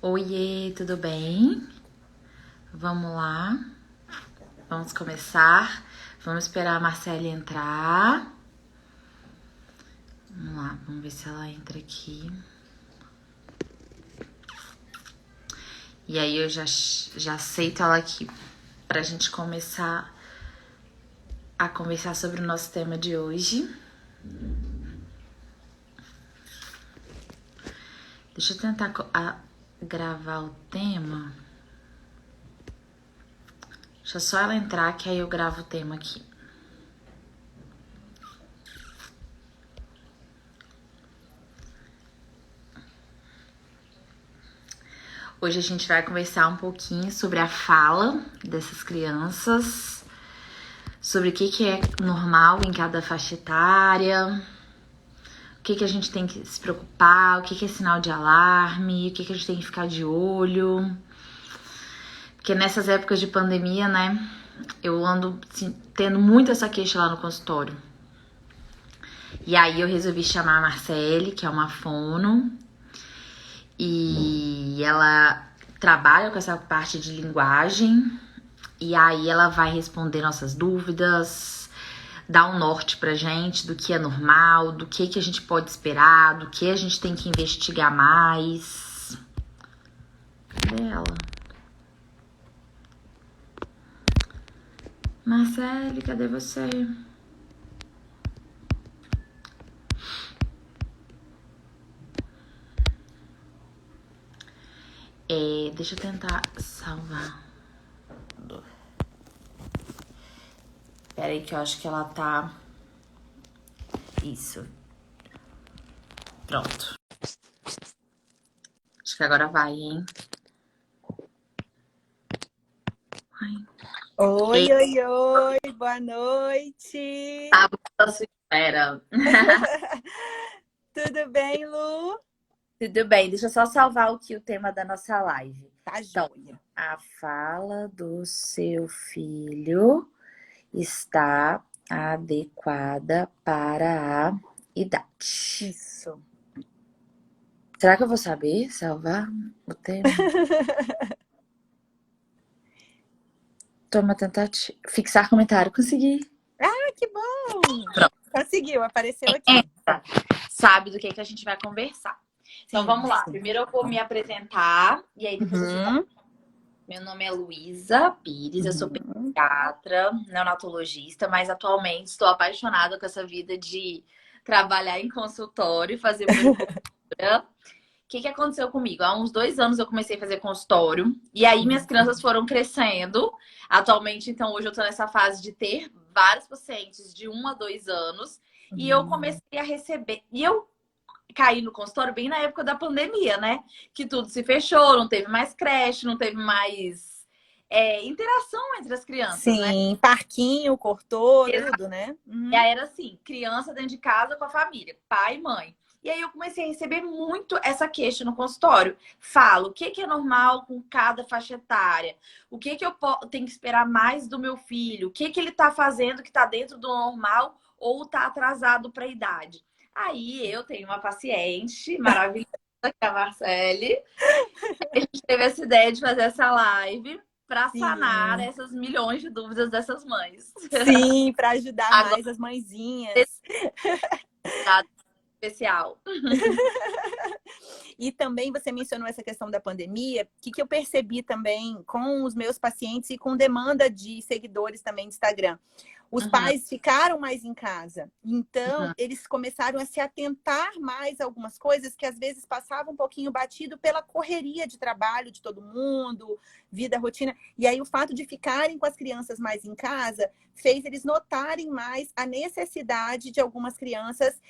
Oiê, tudo bem? Vamos lá, vamos começar. Vamos esperar a Marcele entrar. Vamos lá, vamos ver se ela entra aqui. E aí eu já aceito ela aqui pra gente começar a conversar sobre o nosso tema de hoje. Deixa eu tentar gravar o tema. Deixa só ela entrar que aí eu gravo o tema aqui. Hoje a gente vai conversar um pouquinho sobre a fala dessas crianças, sobre o que é normal em cada faixa etária, o que a gente tem que se preocupar, o que é sinal de alarme, o que a gente tem que ficar de olho. Porque nessas épocas de pandemia, né, eu ando tendo muito essa queixa lá no consultório. E aí eu resolvi chamar a Marcele, que é uma fono, e ela trabalha com essa parte de linguagem, e aí ela vai responder nossas dúvidas, dar um norte pra gente do que é normal, do que a gente pode esperar, do que a gente tem que investigar mais. Cadê ela? Marcele, cadê você? Deixa eu tentar salvar. Pera aí que eu acho que ela tá... Isso. Pronto. Acho que agora vai, hein? Oi, oi, oi, boa noite. Tá à sua espera. Tudo bem, Lu? Tudo bem, deixa eu só salvar aqui o tema da nossa live. Tá Então, joia. a fala do seu filho está adequada para a idade. Isso. Será que eu vou saber salvar o tema? Toma tentativa. Fixar comentário. Consegui. Ah, que bom! Pronto. Conseguiu, apareceu aqui. Sabe do que a gente vai conversar. Então, Sim, vamos lá. sim. Primeiro eu vou me apresentar e aí depois você fala. Meu nome é Luísa Pires, eu sou pediatra, neonatologista, mas atualmente estou apaixonada com essa vida de trabalhar em consultório e fazer puericultura. O que aconteceu comigo? Há uns 2 anos eu comecei a fazer consultório e aí minhas crianças foram crescendo. Atualmente, então, hoje eu estou nessa fase de ter vários pacientes de 1 a 2 anos e eu comecei a receber. E eu caí no consultório bem na época da pandemia, né? Que tudo se fechou, não teve mais creche, não teve mais interação entre as crianças, né? Sim, parquinho, cortou, tudo, né? E aí era assim, criança dentro de casa com a família, pai e mãe. E aí eu comecei a receber muito essa queixa no consultório. Falo, o que é normal com cada faixa etária? O que eu tenho que esperar mais do meu filho? O que ele tá fazendo que tá dentro do normal ou tá atrasado para a idade? Aí eu tenho uma paciente maravilhosa, que é a Marcele. A gente teve essa ideia de fazer essa live para sanar Sim. essas milhões de dúvidas dessas mães. Sim, para ajudar Agora, mais as mãezinhas. especial. E também você mencionou essa questão da pandemia, que eu percebi também com os meus pacientes e com demanda de seguidores também de Instagram. Os pais ficaram mais em casa, então eles começaram a se atentar mais a algumas coisas que às vezes passavam um pouquinho batido pela correria de trabalho de todo mundo, vida, rotina. E aí o fato de ficarem com as crianças mais em casa fez eles notarem mais a necessidade de algumas crianças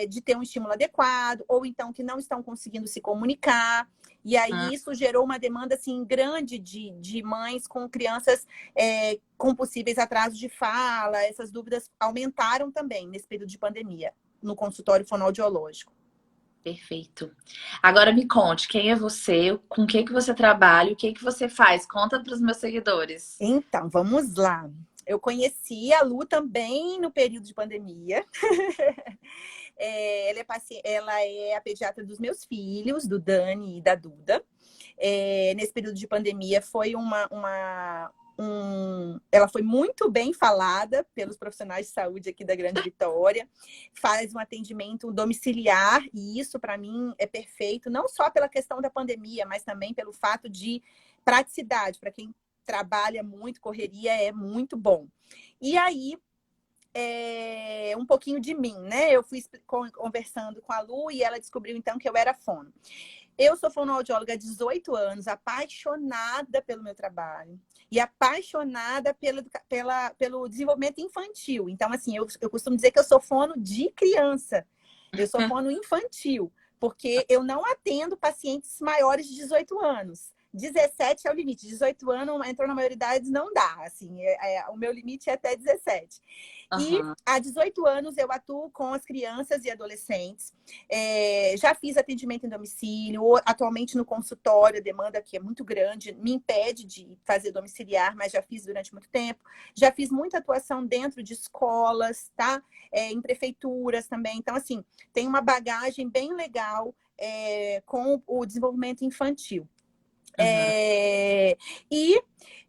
de ter um estímulo adequado, ou então que não estão conseguindo se comunicar. E aí isso gerou uma demanda assim, grande de mães com crianças com possíveis atrasos de fala. Essas dúvidas aumentaram também nesse período de pandemia, no consultório fonoaudiológico. Perfeito. Agora me conte, quem é você, com o que você trabalha, o que você faz? Conta para os meus seguidores. Então, vamos lá. Eu conheci a Lu também no período de pandemia. Ela é a pediatra dos meus filhos, do Dani e da Duda. nesse período de pandemia. Foi ela foi muito bem falada pelos profissionais de saúde aqui da Grande Vitória, faz um atendimento domiciliar, e isso para mim é perfeito, não só pela questão da pandemia, mas também pelo fato de praticidade, para quem trabalha muito, correria é muito bom. E aí, um pouquinho de mim, né? Eu fui conversando com a Lu e ela descobriu então que eu era fono. Eu sou fonoaudióloga há 18 anos, apaixonada pelo meu trabalho e apaixonada pelo desenvolvimento infantil. Então, assim, eu costumo dizer que eu sou fono de criança. Eu sou fono infantil, porque eu não atendo pacientes maiores de 18 anos. 17 é o limite. 18 anos, entrou na maioridade, não dá. Assim, o meu limite é até 17. E há 18 anos eu atuo com as crianças e adolescentes. Já fiz atendimento em domicílio, atualmente no consultório, a demanda aqui é muito grande, me impede de fazer domiciliar, mas já fiz durante muito tempo. Já fiz muita atuação dentro de escolas, tá? Em prefeituras também. Então, assim, tem uma bagagem bem legal com o desenvolvimento infantil. E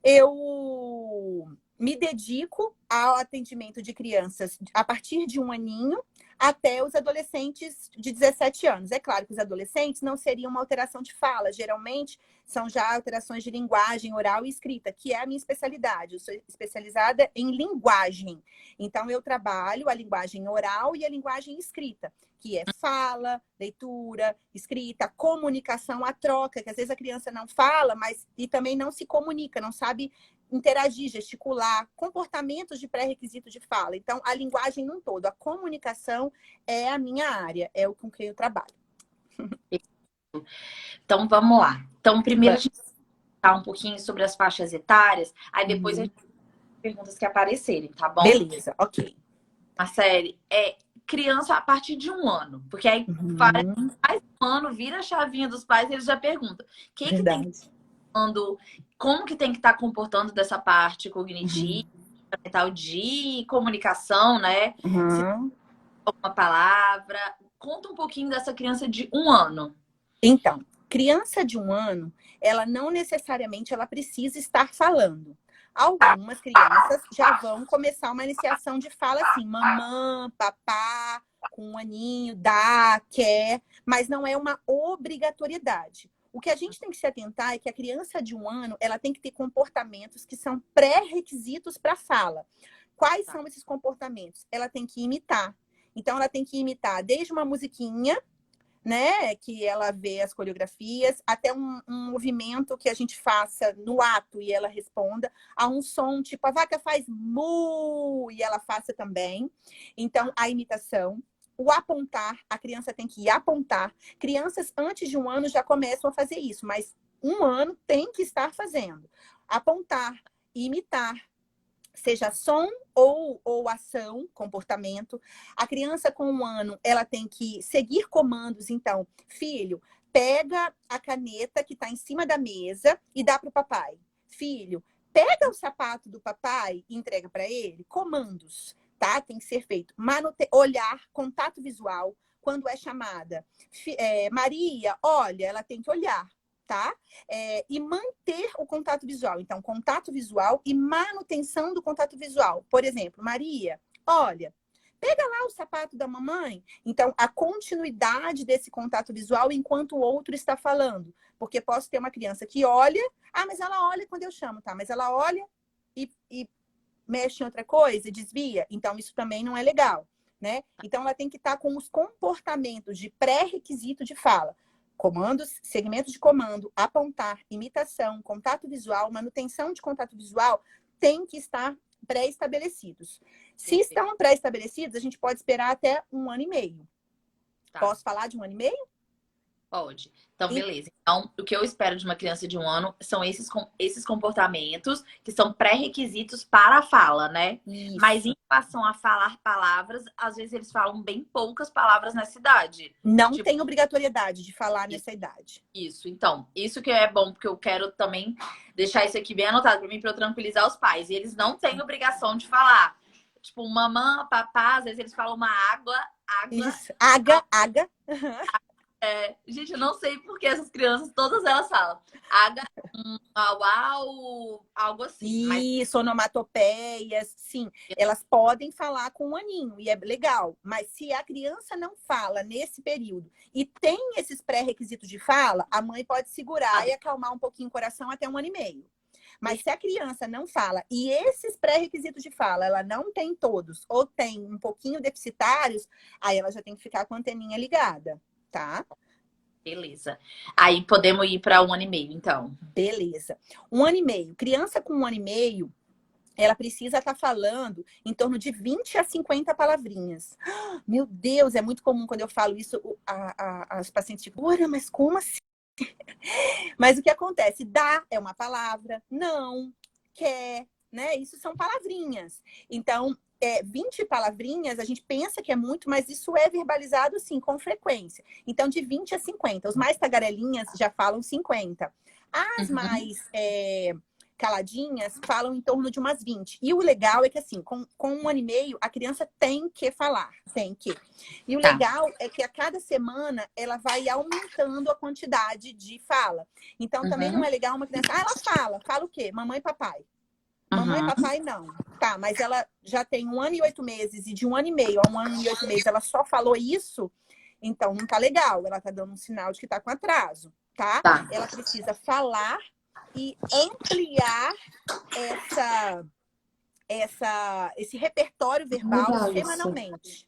eu me dedico ao atendimento de crianças a partir de 1 aninho até os adolescentes de 17 anos. É claro que os adolescentes não seriam uma alteração de fala, geralmente são já alterações de linguagem oral e escrita, que é a minha especialidade. Eu sou especializada em linguagem. Então, eu trabalho a linguagem oral e a linguagem escrita, que é fala, leitura, escrita, comunicação, a troca, que às vezes a criança não fala, e também não se comunica, não sabe interagir, gesticular, comportamentos de pré-requisito de fala. Então, a linguagem num todo, a comunicação é a minha área, é o com que eu trabalho. Então, vamos lá. Então, primeiro a gente vai falar um pouquinho sobre as faixas etárias, aí depois a gente perguntas que aparecerem, tá bom? Beleza, ok. A série criança a partir de 1 ano, porque aí faz 1 ano, vira a chavinha dos pais e eles já perguntam o que que tem como que tem que estar comportando dessa parte cognitiva, mental de comunicação, né? Se tem alguma palavra. Conta um pouquinho dessa criança de 1 ano. Então, criança de 1 ano, ela não necessariamente ela precisa estar falando. Algumas crianças já vão começar uma iniciação de fala assim, mamã, papá, com 1 aninho, dá, quer, mas não é uma obrigatoriedade. O que a gente tem que se atentar é que a criança de 1 ano, ela tem que ter comportamentos que são pré-requisitos para fala. Quais são esses comportamentos? Ela tem que imitar. Então, ela tem que imitar desde uma musiquinha, né, que ela vê as coreografias, até um movimento que a gente faça no ato e ela responda, a um som, tipo, a vaca faz mu, e ela faça também. Então, a imitação. O apontar, a criança tem que apontar. Crianças antes de 1 ano já começam a fazer isso, mas 1 ano tem que estar fazendo. Apontar, imitar, seja som ou ação, comportamento. A criança com 1 ano, ela tem que seguir comandos. Então, filho, pega a caneta que está em cima da mesa e dá para o papai. Filho, pega o sapato do papai e entrega para ele. Comandos, tá? Tem que ser feito. Olhar, contato visual, quando é chamada. Maria, olha, ela tem que olhar. Tá? E manter o contato visual. Então, contato visual e manutenção do contato visual. Por exemplo, Maria, olha, pega lá o sapato da mamãe. Então, a continuidade desse contato visual enquanto o outro está falando. Porque posso ter uma criança que olha, mas ela olha quando eu chamo, tá? Mas ela olha e mexe em outra coisa, desvia. Então, isso também não é legal, né? Então, ela tem que estar com os comportamentos de pré-requisito de fala. Comandos, segmentos de comando, apontar, imitação, contato visual, manutenção de contato visual, tem que estar pré-estabelecidos. Se estão pré-estabelecidos, a gente pode esperar até 1 ano e meio. Tá. Posso falar de 1 ano e meio? Pode. Então, beleza. Então, o que eu espero de uma criança de 1 ano são esses comportamentos que são pré-requisitos para a fala, né? Isso. Mas em relação a falar palavras, às vezes eles falam bem poucas palavras nessa idade. Não tem obrigatoriedade de falar nessa idade. Isso. Então, isso que é bom, porque eu quero também deixar isso aqui bem anotado para mim, para eu tranquilizar os pais. E eles não têm obrigação de falar. Tipo, mamã, papá, às vezes eles falam uma água. Isso. Água. Gente, eu não sei porque essas crianças, todas elas falam au, au, algo assim. Mas Isso, onomatopeias, sim. Elas podem falar com um aninho e é legal. Mas se a criança não fala nesse período e tem esses pré-requisitos de fala, a mãe pode segurar e acalmar um pouquinho o coração até 1 ano e meio. Mas se a criança não fala e esses pré-requisitos de fala ela não tem todos ou tem um pouquinho deficitários, aí ela já tem que ficar com a anteninha ligada, tá? beleza. Aí podemos ir para 1 ano e meio, então. Beleza. 1 ano e meio. Criança com 1 ano e meio, ela precisa estar falando em torno de 20 a 50 palavrinhas. Meu Deus, é muito comum quando eu falo isso, as pacientes ficam, ora, mas como assim? Mas o que acontece? Dá é uma palavra, não, quer, né? Isso são palavrinhas. Então, 20 palavrinhas, a gente pensa que é muito, mas isso é verbalizado, sim, com frequência. Então, de 20 a 50. Os mais tagarelinhas já falam 50. As mais caladinhas falam em torno de umas 20. E o legal é que, assim, com 1 ano e meio, a criança tem que falar. Tem que. E o legal é que a cada semana ela vai aumentando a quantidade de fala. Então, também não é legal uma criança... ela fala o quê? Mamãe e papai. Mamãe e papai não. Tá, mas ela já tem 1 ano e 8 meses e de 1 ano e meio a 1 ano e 8 meses ela só falou isso, então não tá legal. Ela tá dando um sinal de que tá com atraso, tá? Ela precisa falar e ampliar esse repertório verbal Legal semanalmente.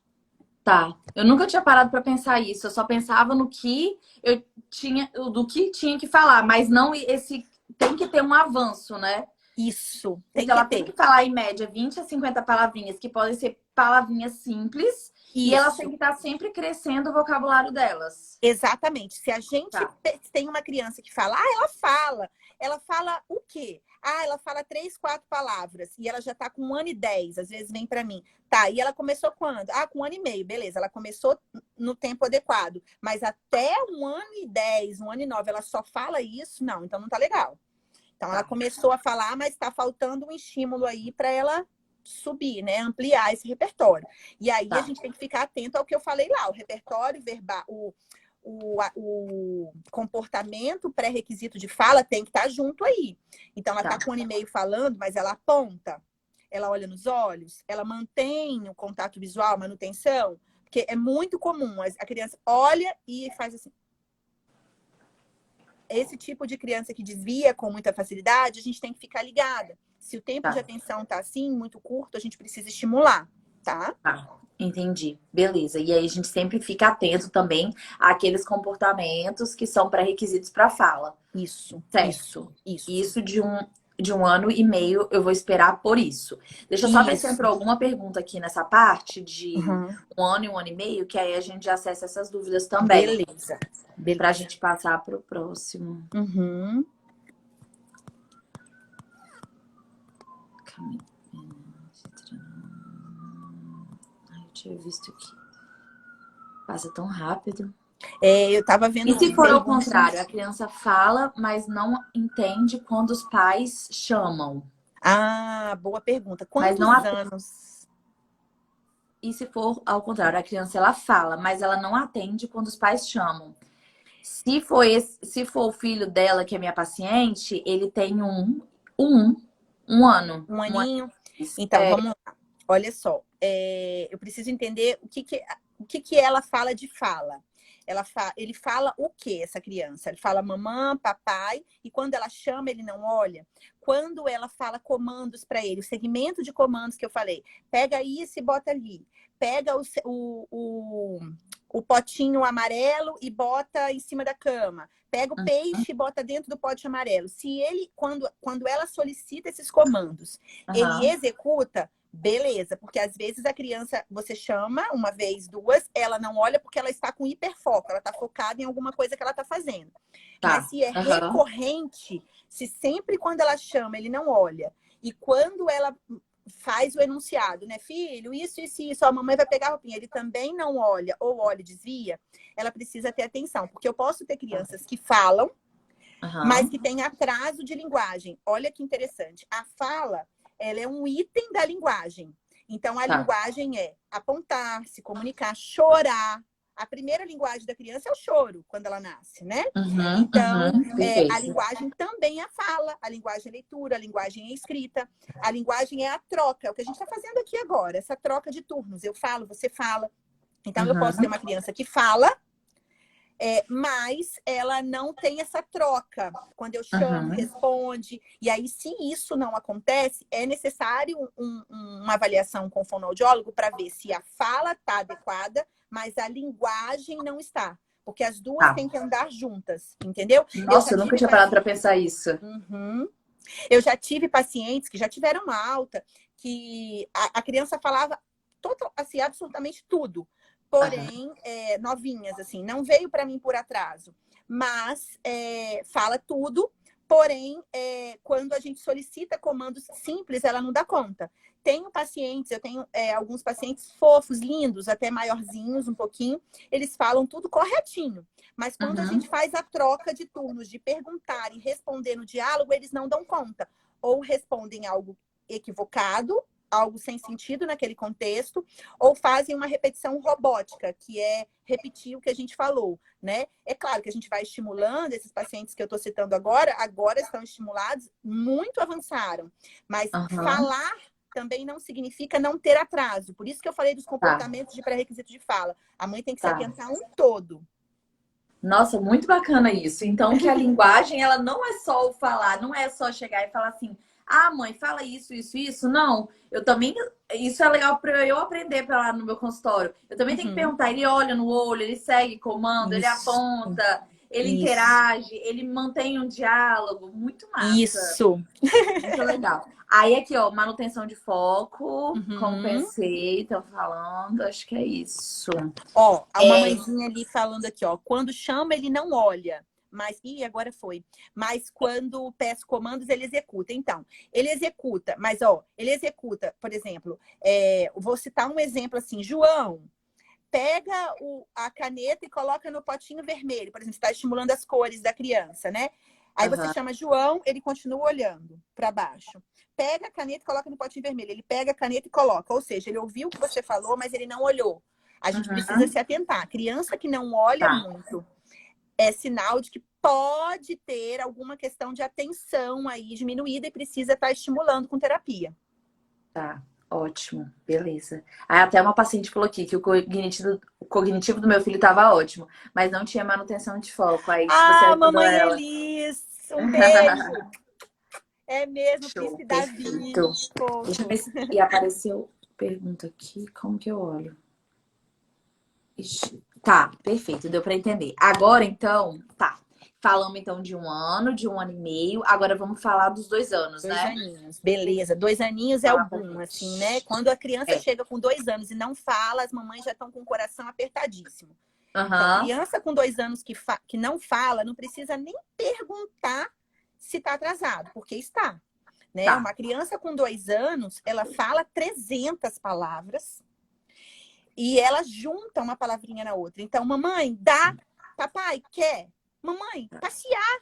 Tá. Eu nunca tinha parado para pensar isso. Eu só pensava no que eu tinha, do que tinha que falar, mas não esse tem que ter um avanço, né? Isso, tem Porque que ela ter. tem que falar em média 20 a 50 palavrinhas, que podem ser palavrinhas simples, e elas têm que estar sempre crescendo o vocabulário delas. Exatamente. Se a gente tem uma criança que fala, ela fala. Ela fala o quê? Ela fala 3, 4 palavras. E ela já tá com 1 ano e 10. Às vezes vem para mim. Tá, e ela começou quando? Com 1 ano e meio. Beleza, ela começou no tempo adequado. Mas até 1 ano e 10, 1 ano e 9, ela só fala isso? Não, então não tá legal. Então ela começou a falar, mas tá faltando um estímulo aí para ela subir, né? Ampliar esse repertório. E aí a gente tem que ficar atento ao que eu falei lá. O repertório verbal, o comportamento pré-requisito de fala tem que estar junto aí. Então, ela está com 1 ano e meio falando, mas ela aponta, ela olha nos olhos, ela mantém o contato visual, manutenção, porque é muito comum. A criança olha e faz assim. Esse tipo de criança que desvia com muita facilidade, a gente tem que ficar ligada. Se o tempo de atenção está assim, muito curto, a gente precisa estimular, tá? Entendi. Beleza. E aí a gente sempre fica atento também àqueles comportamentos que são pré-requisitos para fala. Isso. Certo. Isso de 1 ano e meio eu vou esperar por isso. Deixa eu só ver se entrou alguma pergunta aqui nessa parte de 1 ano e 1 ano e meio, que aí a gente já acessa essas dúvidas também. Beleza. Pra gente passar pro próximo. Eu tinha visto aqui. Passa tão rápido. Eu tava vendo. E se for ao contrário, a criança fala, mas não entende quando os pais chamam? Boa pergunta. Quantos anos? E se for ao contrário, a criança ela fala, mas ela não atende quando os pais chamam? Se for o filho dela, que é minha paciente, ele tem um ano. Um aninho? Então, vamos lá. Olha só. Eu preciso entender o que ela fala de fala. Ele fala o que, essa criança? Ele fala mamãe, papai, e quando ela chama, ele não olha. Quando ela fala comandos para ele, o segmento de comandos que eu falei, pega isso e bota ali. Pega o potinho amarelo e bota em cima da cama. Pega o peixe e bota dentro do pote amarelo. Se ele, quando ela solicita esses comandos, ele executa, beleza, porque às vezes a criança, você chama uma vez, duas, ela não olha porque ela está com hiperfoco, ela está focada em alguma coisa que ela está fazendo. Mas se é recorrente, se sempre quando ela chama, ele não olha, e quando ela faz o enunciado, né, filho, isso, a mamãe vai pegar a roupinha, ele também não olha, ou olha e desvia, ela precisa ter atenção, porque eu posso ter crianças que falam, mas que têm atraso de linguagem. Olha que interessante, a fala, ela é um item da linguagem. Então, a linguagem é apontar, se comunicar, chorar. A primeira linguagem da criança é o choro, quando ela nasce, né? Uhum, Então, a perfeito. linguagem também é a fala, a linguagem é a leitura, a linguagem é a escrita, a linguagem é a troca, é o que a gente está fazendo aqui agora, essa troca de turnos. Eu falo, você fala. Então, eu posso ter uma criança que fala, mas ela não tem essa troca. Quando eu chamo, responde. E aí, se isso não acontece, é necessário uma avaliação com o fonoaudiólogo para ver se a fala está adequada, mas a linguagem não está. Porque as duas Tá. têm que andar juntas, entendeu? Nossa, eu nunca tinha parado para pensar isso. Eu já tive pacientes que já tiveram uma alta, que a criança falava assim, absolutamente tudo. Porém, novinhas, assim, não veio para mim por atraso, mas fala tudo, porém, quando a gente solicita comandos simples, ela não dá conta. Eu tenho alguns pacientes fofos, lindos, até maiorzinhos um pouquinho, eles falam tudo corretinho, mas quando a gente faz a troca de turnos, de perguntar e responder no diálogo, eles não dão conta, ou respondem algo equivocado, algo sem sentido naquele contexto, ou fazem uma repetição robótica, que é repetir o que a gente falou, né? É claro que a gente vai estimulando, esses pacientes que eu estou citando agora estão estimulados, muito avançaram, mas falar também não significa não ter atraso. Por isso que eu falei dos comportamentos de pré-requisito de fala. A mãe tem que se atentar a um todo. Nossa, muito bacana isso. Então, que a linguagem, ela não é só o falar, não é só chegar e falar assim, ah, mãe, fala isso, isso, isso. Não, eu também, isso é legal para eu aprender para lá no meu consultório. Eu também tenho que perguntar, ele olha no olho, ele segue comando, ele aponta, ele interage, ele mantém um diálogo. Muito massa. Isso. Muito legal. Aí aqui, ó, manutenção de foco, como pensei, tô falando, acho que é isso. Ó, a mamãezinha ali falando aqui, ó, quando chama ele não olha, mas, agora foi. Mas quando peço comandos, ele executa. Então, ele executa, mas, ó, ele executa, por exemplo, vou citar um exemplo assim, João, pega a caneta e coloca no potinho vermelho, por exemplo, você está estimulando as cores da criança, né? Aí você chama João, ele continua olhando para baixo. Pega a caneta e coloca no potinho vermelho. Ele pega a caneta e coloca. Ou seja, ele ouviu o que você falou, mas ele não olhou. A gente precisa se atentar. Criança que não olha muito é sinal de que pode ter alguma questão de atenção aí diminuída e precisa estar estimulando com terapia. Tá, ótimo, beleza. Aí até uma paciente falou aqui que o cognitivo do meu filho estava ótimo, mas não tinha manutenção de foco. Aí, se você ajudou mamãe ela... Elis, um beijo! É mesmo, Show, príncipe Davi. Deixa eu ver se... E apareceu pergunta aqui, como que eu olho? Ixi. Tá, perfeito, deu para entender. Agora, então, tá. Falamos, então, de 1 ano, de 1 ano e meio. Agora vamos falar dos 2 anos, né? 2 aninhos, beleza. 2 aninhos é o boom, assim, né? Quando a criança chega com 2 anos e não fala, as mamães já estão com o coração apertadíssimo. Então, criança com 2 anos que não fala, não precisa nem perguntar se está atrasado, porque está. Né? Uma criança com 2 anos, ela fala 300 palavras e ela junta uma palavrinha na outra. Então, mamãe, dá. Papai, quer. Mamãe, passear.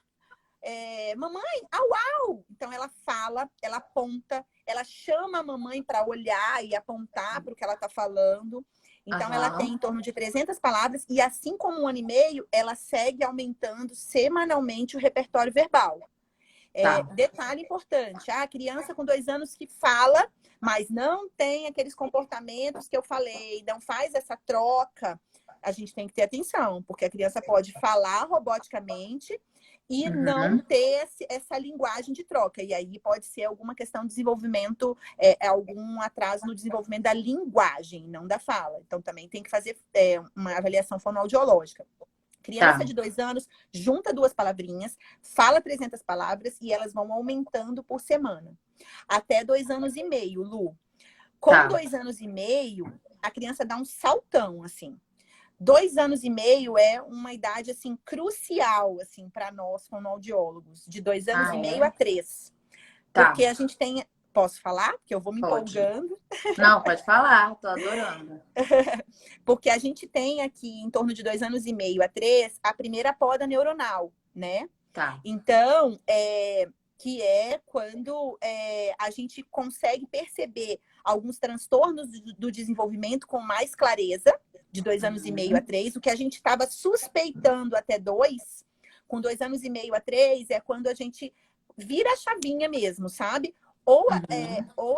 Mamãe, au, au. Então, ela fala, ela aponta, ela chama a mamãe para olhar e apontar para o que ela está falando. Então, ela tem em torno de 300 palavras e, assim como 1 ano e meio, ela segue aumentando semanalmente o repertório verbal. Detalhe importante, a criança com 2 anos que fala, mas não tem aqueles comportamentos que eu falei, não faz essa troca, a gente tem que ter atenção, porque a criança pode falar roboticamente e não ter essa linguagem de troca. E aí pode ser alguma questão de desenvolvimento, algum atraso no desenvolvimento da linguagem, não da fala. Então também tem que fazer uma avaliação fonoaudiológica. Criança de 2 anos, junta 2 palavrinhas, fala 300 palavras e elas vão aumentando por semana. Até 2 anos e meio, Lu. Com 2 anos e meio, a criança dá um saltão, assim. 2 anos e meio é uma idade, assim, crucial, assim, para nós, fonoaudiólogos. De 2 anos e meio a 3. Porque a gente tem... Posso falar? Porque eu vou me empolgando. Não, pode falar, tô adorando. Porque a gente tem aqui, em torno de 2 anos e meio a 3, a primeira poda neuronal, né? Então, que é quando a gente consegue perceber alguns transtornos do desenvolvimento com mais clareza. de 2 anos e meio a 3. O que a gente estava suspeitando até 2, com 2 anos e meio a 3, é quando a gente vira a chavinha mesmo, sabe? Ou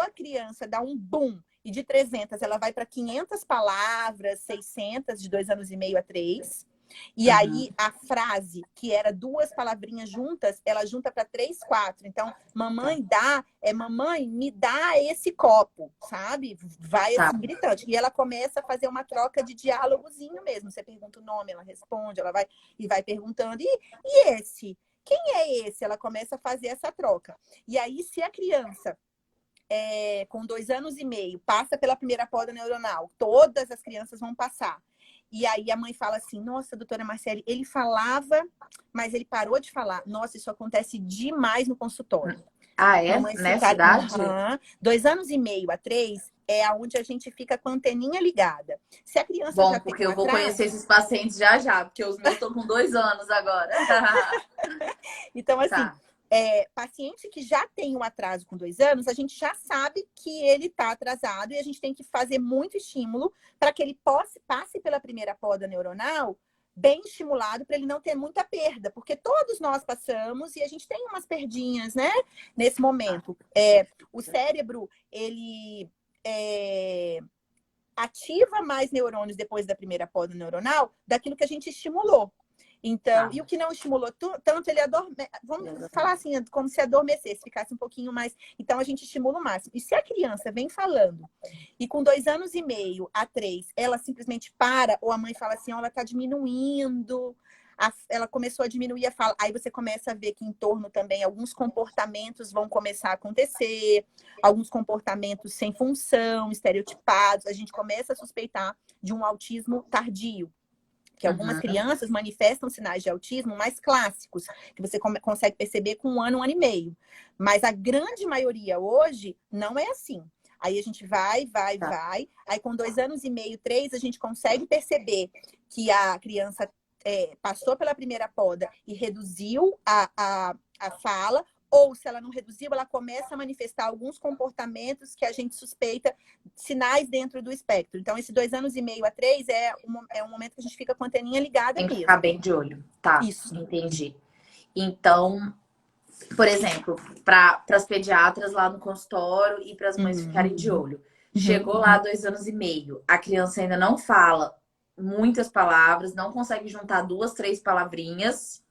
a criança dá um boom e de 300 ela vai para 500 palavras, 600 de 2 anos e meio a 3. E aí a frase, que era 2 palavrinhas juntas, ela junta para 3, 4. Então, mamãe dá, mamãe, me dá esse copo, sabe? Vai assim, gritante. E ela começa a fazer uma troca de diálogozinho mesmo. Você pergunta o nome, ela responde, ela vai perguntando. E esse? Quem é esse? Ela começa a fazer essa troca. E aí, se a criança com 2 anos e meio passa pela primeira poda neuronal, todas as crianças vão passar. E aí a mãe fala assim, nossa, doutora Marcele, ele falava, mas ele parou de falar. Nossa, isso acontece demais no consultório. Ah, é? Nessa idade? 2 anos e meio a 3 é onde a gente fica com a anteninha ligada. Se a criança Bom, já tem porque eu vou conhecer esses pacientes já, porque os meus estão com 2 anos agora. Então, assim, paciente que já tem um atraso com 2 anos, a gente já sabe que ele está atrasado e a gente tem que fazer muito estímulo para que ele passe pela primeira poda neuronal bem estimulado, para ele não ter muita perda, porque todos nós passamos e a gente tem umas perdinhas, né? Nesse momento. O cérebro, ele ativa mais neurônios depois da primeira poda neuronal daquilo que a gente estimulou. Então, e o que não estimulou tanto, ele adormece. Vamos falar assim, como se adormecesse, ficasse um pouquinho mais. Então, a gente estimula o máximo. E se a criança vem falando, e com 2 anos e meio a 3, ela simplesmente para, ou a mãe fala assim, ela está diminuindo, ela começou a diminuir a fala. Aí você começa a ver que em torno também alguns comportamentos vão começar a acontecer, alguns comportamentos sem função, estereotipados. A gente começa a suspeitar de um autismo tardio. Que algumas crianças manifestam sinais de autismo mais clássicos, que você consegue perceber com 1 ano, 1 ano e meio. Mas a grande maioria hoje não é assim. Aí a gente vai. Aí com 2 anos e meio, 3, a gente consegue perceber que a criança passou pela primeira poda e reduziu a fala, ou se ela não reduziu, ela começa a manifestar alguns comportamentos que a gente suspeita, sinais dentro do espectro. Então, esse 2 anos e meio a 3 é um momento que a gente fica com a anteninha ligada mesmo. mesmo. Tem que ficar bem de olho. Tá, isso. Entendi. Então, por exemplo, para as pediatras lá no consultório e para as mães ficarem de olho. Chegou lá 2 anos e meio, a criança ainda não fala muitas palavras, não consegue juntar 2, 3 palavrinhas.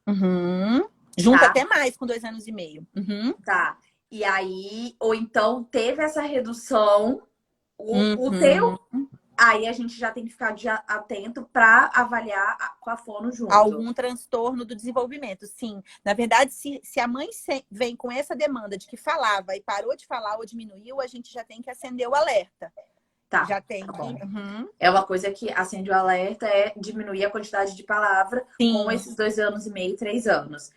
Junta até mais com 2 anos e meio. Tá. E aí, ou então teve essa redução, o teu. Aí a gente já tem que ficar atento para avaliar com a fono junto. Algum transtorno do desenvolvimento, sim. Na verdade, se a mãe vem com essa demanda de que falava e parou de falar ou diminuiu, a gente já tem que acender o alerta. Tá, já tem tá que... bom. É uma coisa que acende o alerta, é diminuir a quantidade de palavra com esses 2 anos e meio, 3 anos.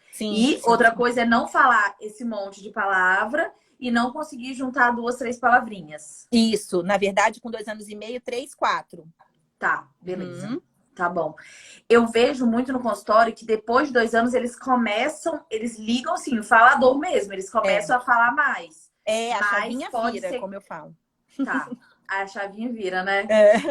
Outra coisa é não falar esse monte de palavra e não conseguir juntar 2, 3 palavrinhas. Isso, na verdade, com 2 anos e meio, 3, 4. Tá, beleza. Tá bom. Eu vejo muito no consultório que depois de 2 anos eles ligam assim, o falador mesmo, eles começam a falar mais. A chavinha vira, como eu falo. Tá. A chavinha vira, né?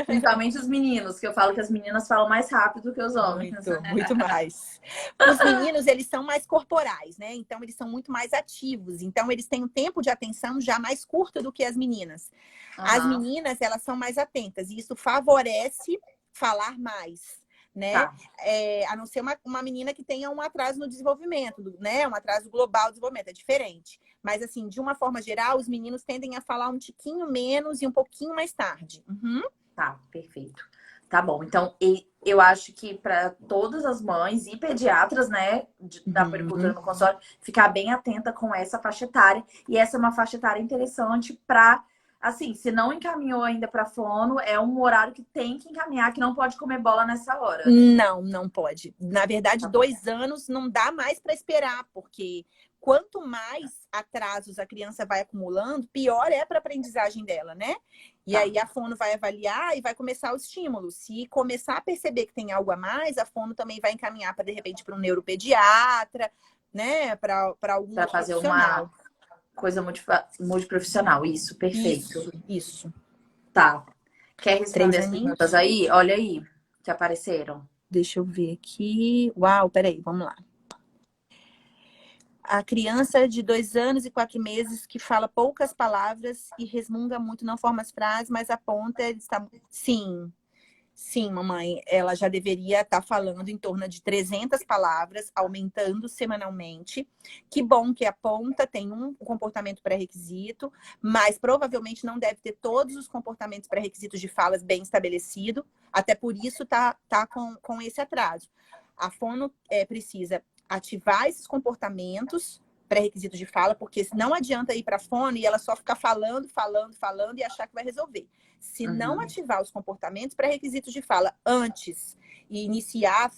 Principalmente os meninos, que eu falo que as meninas falam mais rápido que os homens. Muito mais. Os meninos, eles são mais corporais, né? Então, eles são muito mais ativos. Então, eles têm um tempo de atenção já mais curto do que as meninas. As meninas, elas são mais atentas. E isso favorece falar mais, né? A não ser uma menina que tenha um atraso no desenvolvimento, né? Um atraso global do desenvolvimento. É diferente. Mas, assim, de uma forma geral, os meninos tendem a falar um tiquinho menos e um pouquinho mais tarde. Tá, perfeito. Tá bom. Então, eu acho que para todas as mães e pediatras, né, da puericultura no consultório, ficar bem atenta com essa faixa etária. E essa é uma faixa etária interessante para, assim, se não encaminhou ainda para fono, é um horário que tem que encaminhar, que não pode comer bola nessa hora. Não pode. Na verdade, 2 anos não dá mais para esperar, porque quanto mais atrasos a criança vai acumulando, pior é para a aprendizagem dela, né? E aí a fono vai avaliar e vai começar o estímulo. Se começar a perceber que tem algo a mais, a fono também vai encaminhar para, de repente, para um neuropediatra, né? Para algum para fazer uma coisa multiprofissional. Isso, perfeito. Isso. Tá. Quer 3 responder as perguntas aninhos? aí? Olha aí, que apareceram. Deixa eu ver aqui. Uau, peraí, vamos lá. A criança de 2 anos e 4 meses que fala poucas palavras e resmunga muito, não forma as frases, mas aponta, ele está... Sim, sim, mamãe, ela já deveria estar falando em torno de 300 palavras, aumentando semanalmente. Que bom que aponta, tem um comportamento pré-requisito, mas provavelmente não deve ter todos os comportamentos pré-requisitos de falas bem estabelecido, até por isso tá com esse atraso. A fono precisa ativar esses comportamentos pré-requisitos de fala, porque não adianta ir para a fono e ela só ficar falando, falando, falando e achar que vai resolver. Se não ativar os comportamentos pré-requisitos de fala antes e iniciar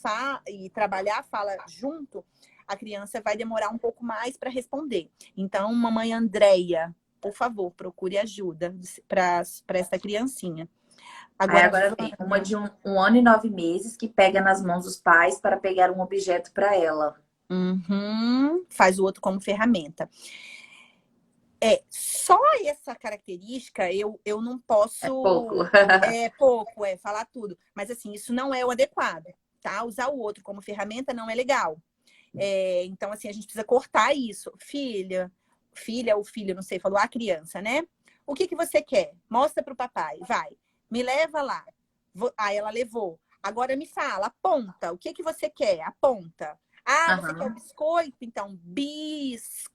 e trabalhar a fala junto, a criança vai demorar um pouco mais para responder. Então, mamãe Andréia, por favor, procure ajuda para essa criancinha. Aí Agora, agora vem uma de 1 ano e 9 meses que pega nas mãos dos pais para pegar um objeto para ela. Faz o outro como ferramenta. Só essa característica eu não posso... É pouco. É pouco, falar tudo. Mas assim, isso não é o adequado, tá? Usar o outro como ferramenta não é legal. Então, assim, a gente precisa cortar isso. Filha ou filho, não sei, falou a criança, né? O que você quer? Mostra pro papai, vai. Me leva lá. Aí ela levou. Agora me fala, aponta. O que você quer? Aponta. Ah, você quer o biscoito? Então, biscoito.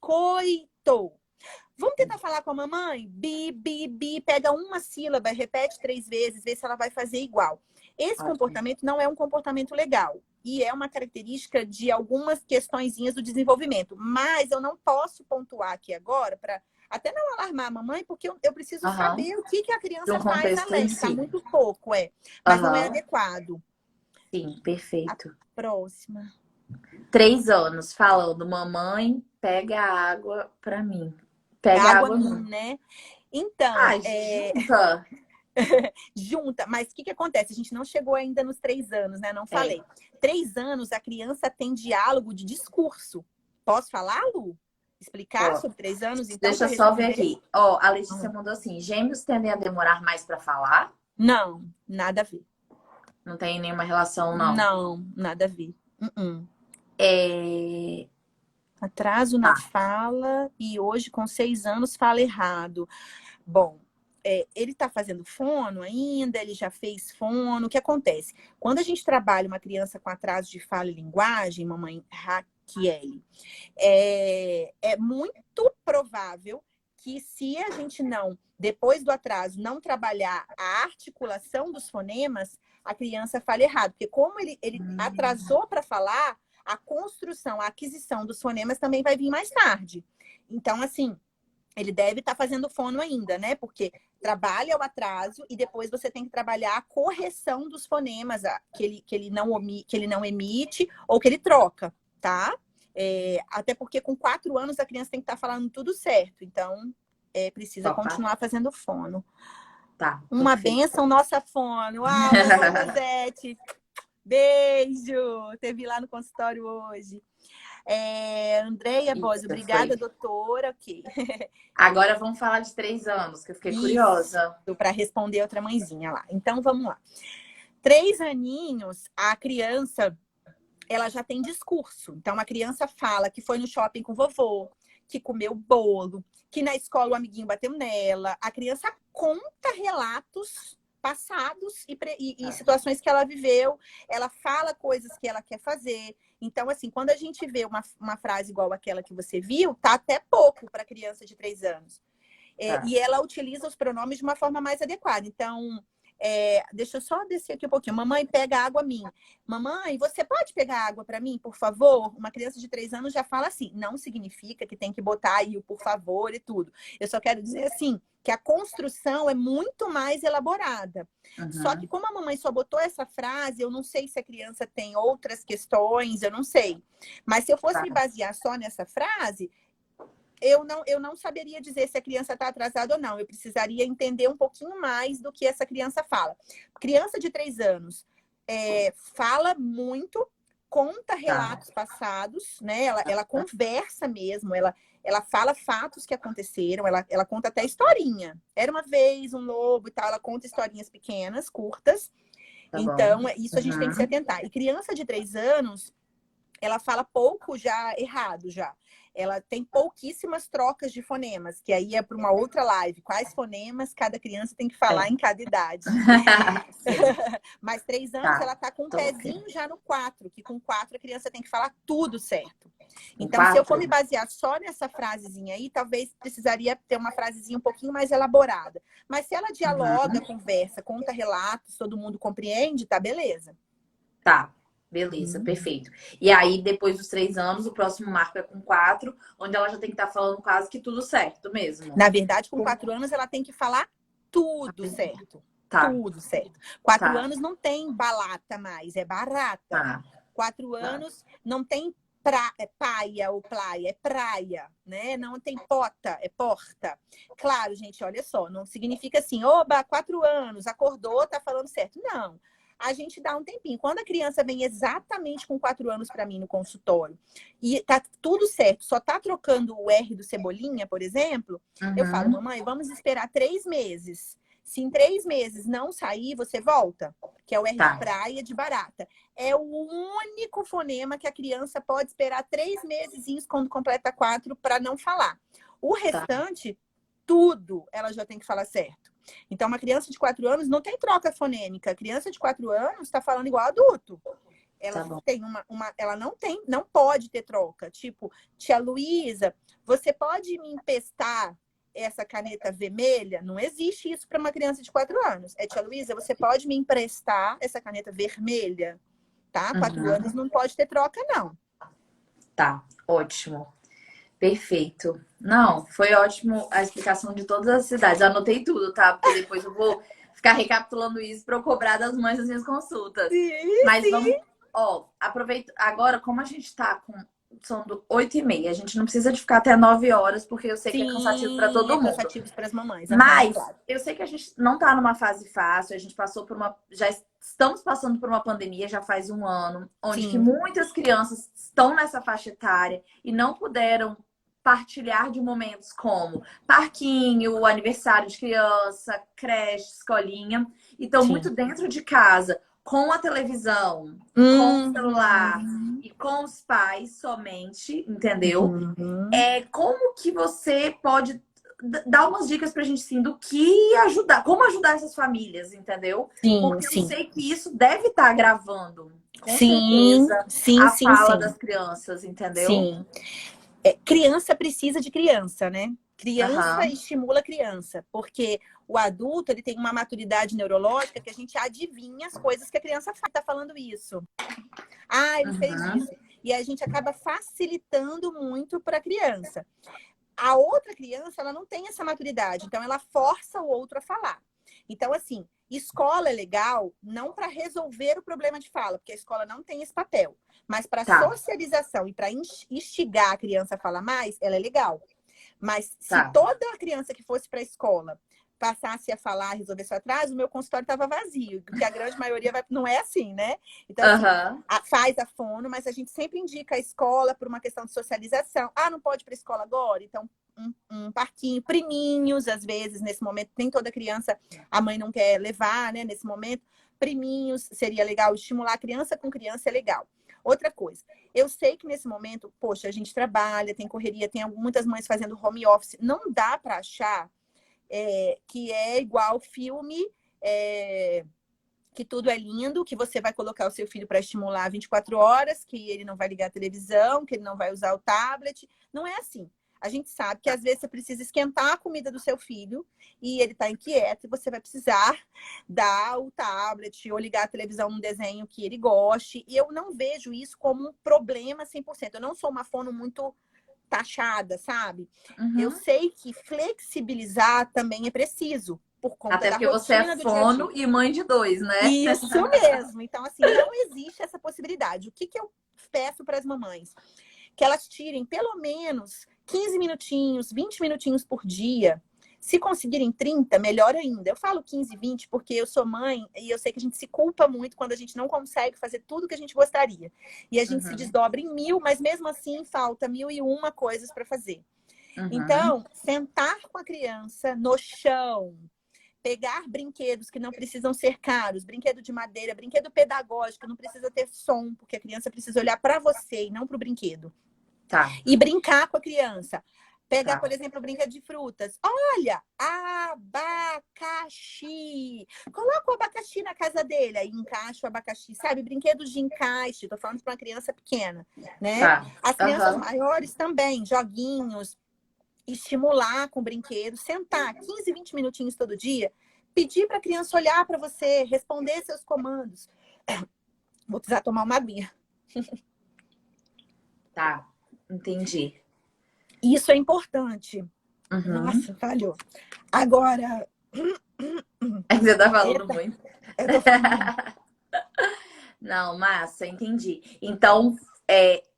Vamos tentar falar com a mamãe? Bi. Pega uma sílaba, repete 3 vezes, vê se ela vai fazer igual. Esse comportamento não é um comportamento legal. E é uma característica de algumas questõezinhas do desenvolvimento. Mas eu não posso pontuar aqui agora, para até não alarmar a mamãe, porque eu preciso saber o que a De criança um faz contexto em além. Tá si. muito pouco, mas não é adequado. Sim, perfeito. Próxima. 3 anos falando, mamãe, pega água pra mim. Pega Água água mim, não. né? Então, Junta. junta, mas o que acontece? A gente não chegou ainda nos 3 anos, né? Não falei. 3 anos, a criança tem diálogo de discurso. Posso falar, Lu? Explicar sobre 3 anos, então, Deixa para eu só ver responder? aqui. A Letícia mandou assim: gêmeos tendem a demorar mais pra falar? Não, nada a ver. Não tem nenhuma relação, não. Não, nada a ver. É... Atraso na fala e hoje, com 6 anos, fala errado. Bom, ele está fazendo fono ainda, ele já fez fono. O que acontece? Quando a gente trabalha uma criança com atraso de fala e linguagem, mamãe Raquel, é muito provável que se a gente não, depois do atraso, não trabalhar a articulação dos fonemas, a criança fala errado. Porque como ele atrasou para falar, a construção, a aquisição dos fonemas também vai vir mais tarde. Então, assim, ele deve estar fazendo fono ainda, né? Porque trabalha o atraso e depois você tem que trabalhar a correção dos fonemas que ele não emite ou que ele troca, tá? Até porque com 4 anos a criança tem que estar falando tudo certo. Então, precisa continuar fazendo fono. Tá. Uma bênção, nossa fono. Uau, mamãe Rosete. Beijo! Teve lá no consultório hoje. Andréia Bosi, obrigada, doutora. Ok. Agora vamos falar de 3 anos, que eu fiquei curiosa. Para responder outra mãezinha lá. Então, vamos lá. 3 aninhos, a criança, ela já tem discurso. Então, a criança fala que foi no shopping com o vovô, que comeu bolo, que na escola o amiguinho bateu nela. A criança conta relatos passados e situações que ela viveu. Ela fala coisas que ela quer fazer. Então, assim, quando a gente vê uma frase igual aquela que você viu, tá até pouco para criança de 3 anos. E ela utiliza os pronomes de uma forma mais adequada. Então, deixa eu só descer aqui um pouquinho. Mamãe, pega água minha. Mamãe, você pode pegar água para mim, por favor? Uma criança de 3 anos já fala assim. Não significa que tem que botar aí o por favor e tudo. Eu só quero dizer assim, que a construção é muito mais elaborada. Só que como a mamãe só botou essa frase, eu não sei se a criança tem outras questões, eu não sei. Mas se eu fosse me basear só nessa frase, eu não saberia dizer se a criança está atrasada ou não. Eu precisaria entender um pouquinho mais do que essa criança fala. Criança de 3 anos fala muito, conta relatos passados, né? Ela conversa mesmo, ela fala fatos que aconteceram, ela conta até historinha. Era uma vez um lobo e tal, ela conta historinhas pequenas, curtas. Tá Então, bom. isso a gente tem que se atentar. E criança de 3 anos, ela fala pouco já errado já. Ela tem pouquíssimas trocas de fonemas, que aí é para uma outra live. Quais fonemas cada criança tem que falar em cada idade. Sim, Mas 3 anos tá. ela tá com um Top. pezinho já no 4, que com 4 a criança tem que falar tudo certo. Um Então, se eu for 4? me basear só nessa frasezinha aí, talvez precisaria ter uma frasezinha um pouquinho mais elaborada. Mas se ela dialoga, conversa, conta relatos, todo mundo compreende, tá beleza. Tá. Beleza, perfeito. E aí, depois dos 3 anos, o próximo marco é com 4, onde ela já tem que estar falando quase que tudo certo mesmo. Na verdade, com 4 anos, ela tem que falar tudo certo. Tá, Tudo certo. 4 tá, anos não tem balata mais, é barata. tá. 4 Tá. anos não tem paia ou praia, é praia, né? Não tem pota, é porta. Claro, gente, olha só, não significa assim, oba, 4 anos, acordou, tá falando certo. Não. A gente dá um tempinho. Quando a criança vem exatamente com 4 anos para mim no consultório e tá tudo certo, só tá trocando o R do Cebolinha, por exemplo, eu falo, mamãe, vamos esperar 3 meses. Se em 3 meses não sair, você volta, que é o R de praia de barata. É o único fonema que a criança pode esperar 3 mesezinhos quando completa 4 para não falar. O restante, tudo, ela já tem que falar certo. Então, uma criança de 4 anos não tem troca fonêmica. A criança de 4 anos está falando igual adulto. Ela tem ela não pode ter troca. Tipo, tia Luísa, você pode me emprestar essa caneta vermelha? Não existe isso para uma criança de 4 anos. É, tia Luísa, você pode me emprestar essa caneta vermelha? Tá? 4 anos não pode ter troca, não. Tá, ótimo. Perfeito. Não, foi ótimo a explicação de todas as cidades. Eu anotei tudo, tá? Porque depois eu vou ficar recapitulando isso para eu cobrar das mães das minhas consultas. Sim, Mas vamos, ó, aproveita agora, como a gente tá com. São 8h30, a gente não precisa de ficar até 9 horas, porque eu sei que é cansativo para todo mundo. Cansativo para as mamães. Mas eu sei que a gente não tá numa fase fácil, a gente passou por uma. Já estamos passando por uma pandemia já faz 1 ano, onde que muitas crianças estão nessa faixa etária e não puderam partilhar de momentos como parquinho, aniversário de criança, creche, escolinha, e estão muito dentro de casa, com a televisão, com o celular e com os pais somente, entendeu? Como que você pode dar umas dicas pra gente, sim, do que ajudar, como ajudar essas famílias, entendeu? Porque eu sei que isso deve estar gravando, com certeza, a fala das crianças, entendeu? Sim. Criança precisa de criança, né? Criança estimula criança, porque o adulto ele tem uma maturidade neurológica que a gente adivinha as coisas que a criança faz. Tá falando isso. Ah, ele fez isso. E a gente acaba facilitando muito para a criança. A outra criança, ela não tem essa maturidade, então ela força o outro a falar. Então, assim, escola é legal não para resolver o problema de fala, porque a escola não tem esse papel. Mas para socialização e para instigar a criança a falar mais, ela é legal. Mas se toda criança que fosse para a escola passasse a falar, resolver seu atraso, o meu consultório estava vazio, porque a grande maioria não é assim, né? Então, assim, faz a fono, mas a gente sempre indica a escola por uma questão de socialização. Ah, não pode ir para a escola agora? Então, um parquinho, priminhos, às vezes, nesse momento, nem toda criança, a mãe não quer levar, né? Nesse momento, priminhos, seria legal, estimular a criança com criança é legal. Outra coisa, eu sei que nesse momento, poxa, a gente trabalha, tem correria, tem muitas mães fazendo home office, não dá para achar que é igual filme, que tudo é lindo, que você vai colocar o seu filho para estimular 24 horas, que ele não vai ligar a televisão, que ele não vai usar o tablet. Não é assim. A gente sabe que às vezes você precisa esquentar a comida do seu filho e ele está inquieto e você vai precisar dar o tablet ou ligar a televisão num desenho que ele goste. E eu não vejo isso como um problema 100%. Eu não sou uma fono muito taxada, sabe? Eu sei que flexibilizar também é preciso, por conta até da porque você é fono e mãe de 2, né? Isso mesmo. Então, assim, não existe essa possibilidade. O que eu peço para as mamães? Que elas tirem pelo menos 15 minutinhos, 20 minutinhos por dia. Se conseguirem 30, melhor ainda. Eu falo 15, 20 porque eu sou mãe e eu sei que a gente se culpa muito quando a gente não consegue fazer tudo que a gente gostaria. E a gente se desdobra em 1000, mas mesmo assim falta 1001 coisas para fazer. Então, sentar com a criança no chão, pegar brinquedos que não precisam ser caros, brinquedo de madeira, brinquedo pedagógico, não precisa ter som, porque a criança precisa olhar para você e não para o brinquedo. Tá. E brincar com a criança. Pegar, Tá. por exemplo, o brinquedo de frutas. Olha, abacaxi. Coloca o abacaxi na casa dele, aí encaixa o abacaxi, sabe? Brinquedos de encaixe. Tô falando para uma criança pequena, né? Tá. As crianças maiores também, joguinhos, estimular com brinquedos, sentar 15, 20 minutinhos todo dia, pedir para a criança olhar para você, responder seus comandos. Vou precisar tomar uma aguinha. Tá, entendi. Isso é importante. Nossa, falhou. Agora... Você tá falando muito. Eu tô falando. Não, massa, entendi. Então,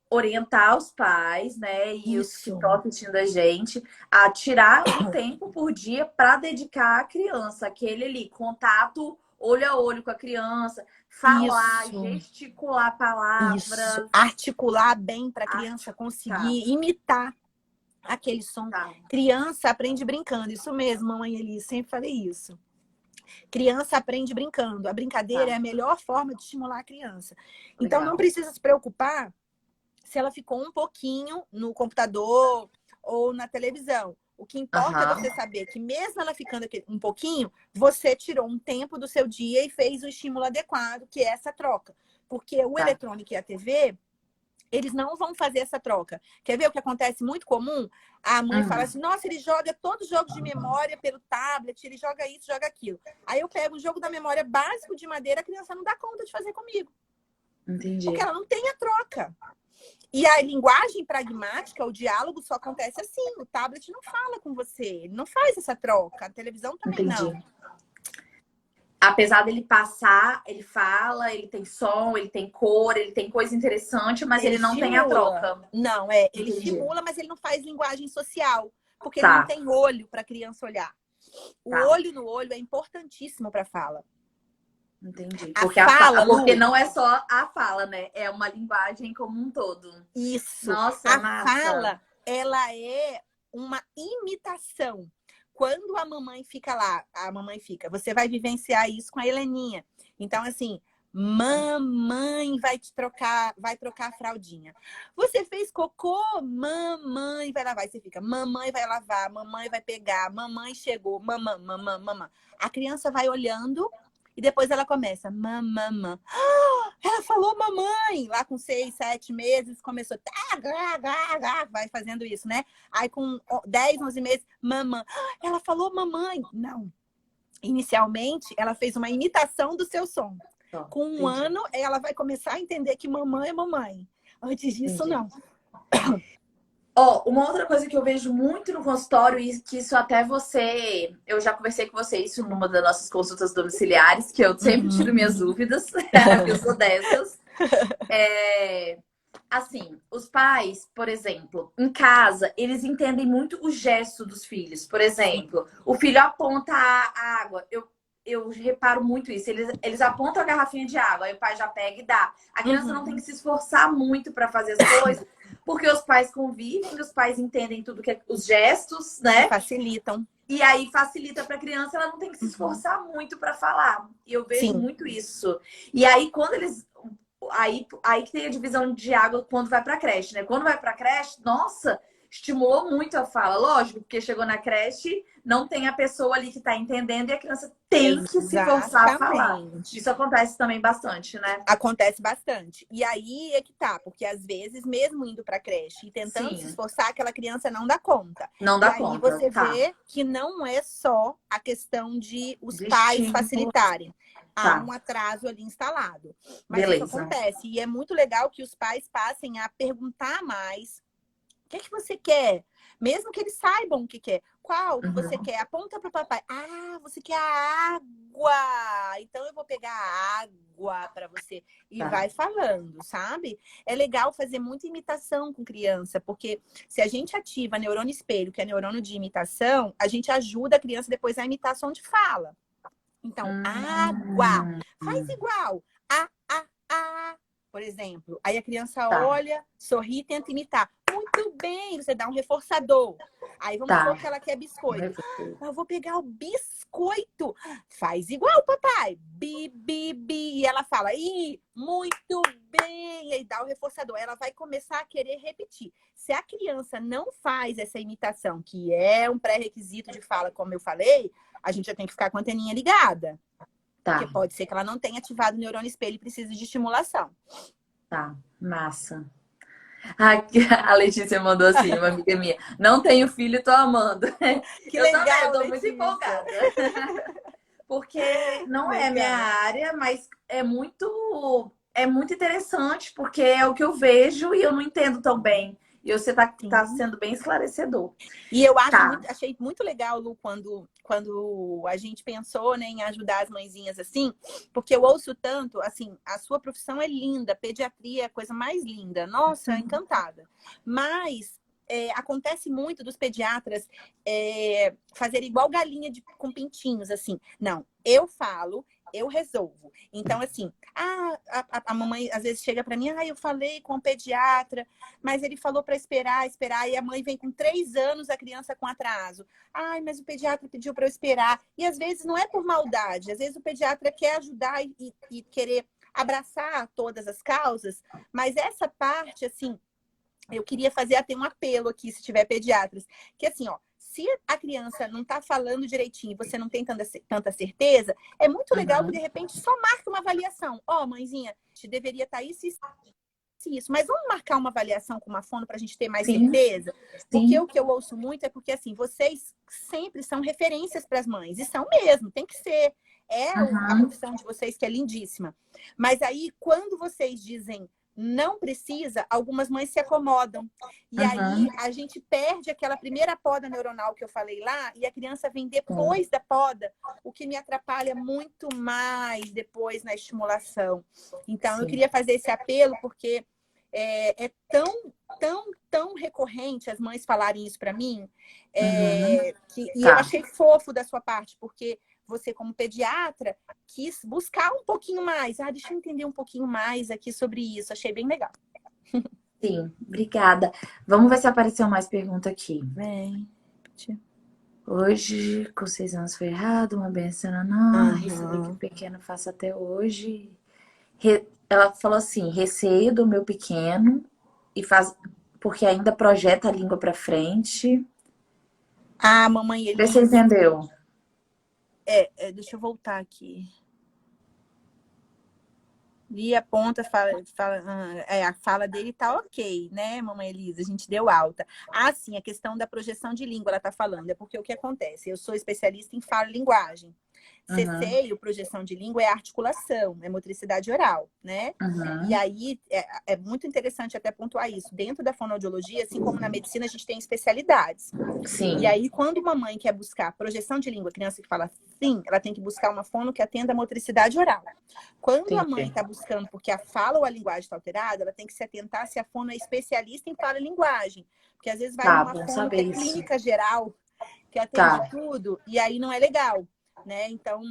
orientar os pais, né, e os que estão assistindo a gente, a tirar um tempo por dia para dedicar à criança, aquele ali, contato olho a olho com a criança, falar, gesticular palavras. Isso. Articular bem para a criança conseguir imitar aquele som. Criança aprende brincando. Isso mesmo, mamãe Eli, sempre falei isso. Criança aprende brincando. A brincadeira é a melhor forma de estimular a criança. Então, não precisa se preocupar se ela ficou um pouquinho no computador ou na televisão. O que importa é você saber que mesmo ela ficando aqui um pouquinho, você tirou um tempo do seu dia e fez o estímulo adequado, que é essa troca. Porque o eletrônico e a TV, eles não vão fazer essa troca. Quer ver o que acontece muito comum? A mãe fala assim, nossa, ele joga todos os jogos de memória pelo tablet, ele joga isso, joga aquilo. Aí eu pego o jogo da memória básico de madeira, a criança não dá conta de fazer comigo. Entendi. Porque ela não tem a troca. E a linguagem pragmática, o diálogo só acontece assim. O tablet não fala com você, ele não faz essa troca. A televisão também não. Apesar dele passar, ele fala, ele tem som, ele tem cor, ele tem coisa interessante, mas ele não tem a troca. Não, ele estimula, mas ele não faz linguagem social. Porque ele não tem olho para a criança olhar. O olho no olho é importantíssimo para a fala. Entendi. Porque não é só a fala, né? É uma linguagem como um todo. Isso. Nossa, a fala, ela é uma imitação. Quando a mamãe fica lá, você vai vivenciar isso com a Heleninha. Então, assim, mamãe vai trocar a fraldinha. Você fez cocô? Mamãe vai lavar. Aí você fica, mamãe vai lavar, mamãe vai pegar, mamãe chegou, mamã. A criança vai olhando. E depois ela começa, mamã. Ela falou mamãe! Lá com 6, 7 meses, começou, vai fazendo isso, né? Aí com 10, 11 meses, mamã. Ela falou mamãe! Não. Inicialmente, ela fez uma imitação do seu som. Com um ano, ela vai começar a entender que mamãe é mamãe. Antes disso, não. Uma outra coisa que eu vejo muito no consultório, e que isso até você... Eu já conversei com você isso numa das nossas consultas domiciliares, que eu sempre tiro minhas dúvidas, eu sou dessas. Assim, os pais, por exemplo, em casa, eles entendem muito o gesto dos filhos. Por exemplo, o filho aponta a água. Eu reparo muito isso. Eles apontam a garrafinha de água, aí o pai já pega e dá. A criança não tem que se esforçar muito para fazer as coisas, porque os pais convivem, os pais entendem tudo que é os gestos, né? Facilitam. E aí facilita para a criança, ela não tem que se esforçar muito para falar. E eu vejo muito isso. E aí, quando eles... Aí que tem a divisão de água quando vai para a creche, né? Quando vai para a creche, nossa... Estimulou muito a fala, lógico, porque chegou na creche, não tem a pessoa ali que está entendendo e a criança tem que se forçar a falar. Isso acontece também bastante, né? Acontece bastante. E aí é que tá, porque às vezes, mesmo indo para creche e tentando se esforçar, aquela criança não dá conta. Não dá conta. E aí você vê que não é só a questão de os pais facilitarem. Há um atraso ali instalado. Mas isso acontece. E é muito legal que os pais passem a perguntar mais, que é que você quer? Mesmo que eles saibam o que quer. Qual que você Uhum. quer? Aponta para o papai. Ah, você quer a água. Então eu vou pegar a água para você. E Tá. vai falando, sabe? É legal fazer muita imitação com criança, porque se a gente ativa neurônio espelho, que é neurônio de imitação, a gente ajuda a criança depois a imitar som de fala. Então, água. Faz Hum. igual. A, por exemplo. Aí a criança Tá, olha, sorri e tenta imitar. Muito bem, você dá um reforçador. Aí vamos supor tá. que ela quer Um biscoito. refúgio. Eu vou pegar o biscoito. Faz igual, papai. Bi, bi, bi. E ela fala, ih, muito bem. E aí dá o reforçador. Ela vai começar a querer repetir. Se a criança não faz essa imitação, que é um pré-requisito de fala, como eu falei, a gente já tem que ficar com a anteninha ligada. Porque Tá, pode ser que ela não tenha ativado o neurônio espelho e precise de estimulação. tá. Massa. Aqui, a Letícia mandou assim, uma amiga minha. Não tenho filho e tô amando. Que Eu também, eu legal, tô muito Letícia. empolgada. Porque não é minha Legal. área, mas é muito interessante, porque é o que eu vejo e eu não entendo tão bem. E você tá Sim. sendo bem esclarecedor. E eu Tá. achei muito legal, Lu, quando a gente pensou, né, em ajudar as mãezinhas assim, porque eu ouço tanto, assim, a sua profissão é linda, pediatria é a coisa mais linda. Nossa, encantada. Mas acontece muito dos pediatras fazer igual galinha com pintinhos, assim. Não, eu falo, eu resolvo. Então, assim, a mamãe às vezes chega para mim, eu falei com o pediatra, mas ele falou para esperar, e a mãe vem com 3 anos, a criança com atraso. Ai, mas o pediatra pediu para eu esperar. E às vezes não é por maldade, às vezes o pediatra quer ajudar e querer abraçar todas as causas, mas essa parte, assim, eu queria fazer até um apelo aqui, se tiver pediatras, que assim, ó, se a criança não está falando direitinho e você não tem tanta certeza, é muito legal que, de Uhum. repente, só marque uma avaliação. Ó, mãezinha, te deveria estar isso e isso, mas vamos marcar uma avaliação com uma fono para a gente ter mais Sim, certeza? Porque sim. o que eu ouço muito é porque, assim, vocês sempre são referências para as mães, e são mesmo, tem que ser. A Uhum. profissão de vocês que é lindíssima. Mas aí, quando vocês dizem não precisa, algumas mães se acomodam. E Uhum. aí a gente perde aquela primeira poda neuronal que eu falei lá, e a criança vem Sim, depois da poda, o que me atrapalha muito mais depois na estimulação. Então, eu sim. queria fazer esse apelo, porque é tão recorrente as mães falarem isso para mim, Uhum. e eu Tá. achei fofo da sua parte, porque você, como pediatra, quis buscar um pouquinho mais. Deixa eu entender um pouquinho mais aqui sobre isso. Achei bem legal. Sim, obrigada. Vamos ver se apareceu mais pergunta aqui. Bem. Hoje, com 6 anos foi errado, uma benção, não. Recebi que o Aham. pequeno faça até hoje. Ela falou assim: receio do meu pequeno e faz porque ainda projeta a língua para frente. Mamãe Vê se você Elisa. entendeu. Deixa eu voltar aqui. E aponta, a fala dele tá ok, né, mamãe Elisa? A gente deu alta. Sim, a questão da projeção de língua, ela tá falando. É porque o que acontece? Eu sou especialista em fala e linguagem. Uhum, Ceceio, projeção de língua, é articulação, é motricidade oral, né? E uhum, aí é muito interessante até pontuar isso. Dentro da fonoaudiologia, assim como na medicina, a gente tem especialidades. E sim, aí, quando uma mãe quer buscar projeção de língua, criança que fala sim, ela tem que buscar uma fono que atenda a motricidade oral. Quando a mãe entendi. está buscando porque a fala ou a linguagem está alterada, ela tem que se atentar se a fono é especialista em fala e linguagem. Porque às vezes vai Tá, numa bom fono que saber é isso. clínica geral, que atende Tá. tudo, e aí não é legal, né? Então,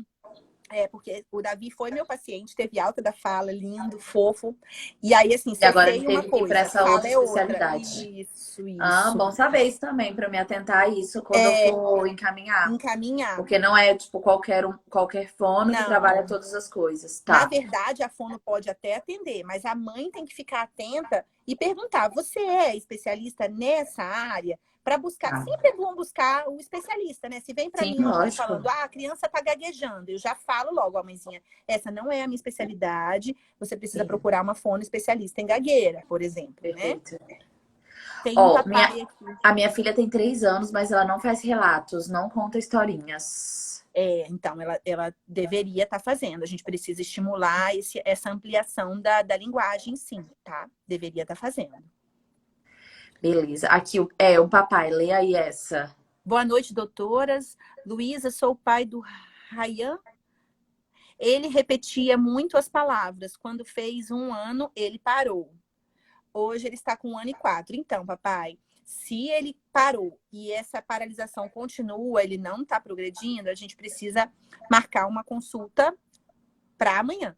porque o Davi foi meu paciente, teve alta da fala, lindo, fofo. E aí, assim, E agora ele cessei uma teve que ir para coisa, essa fala outra é outra. especialidade. Isso, Ah, isso. bom saber isso também, para me atentar a isso quando eu É, for encaminhar. encaminhar. Porque não é tipo qualquer fono que trabalha Não. todas as coisas. Na Tá. verdade, a fono pode até atender, mas a mãe tem que ficar atenta e perguntar: você é especialista nessa área? Para buscar, Tá. sempre é bom buscar o especialista, né? Se vem para Sim, mim uma mãe lógico. falando, a criança tá gaguejando, eu já falo logo, ó, mãezinha, essa não é a minha especialidade, você precisa Sim, procurar uma fono especialista em gagueira, por exemplo, né? perfeito. Tem um Ó, papai aqui. a minha filha tem 3 anos, mas ela não faz relatos, não conta historinhas. Então, ela deveria estar fazendo. A gente precisa estimular essa ampliação da linguagem, sim, tá? Deveria estar fazendo. Beleza. Aqui o papai, lê aí essa. Boa noite, doutoras. Luísa, sou o pai do Ryan. Ele repetia muito as palavras. Quando fez 1 ano, ele parou. Hoje ele está com 1 ano e 4. Então, papai, se ele parou e essa paralisação continua, ele não está progredindo, a gente precisa marcar uma consulta para amanhã.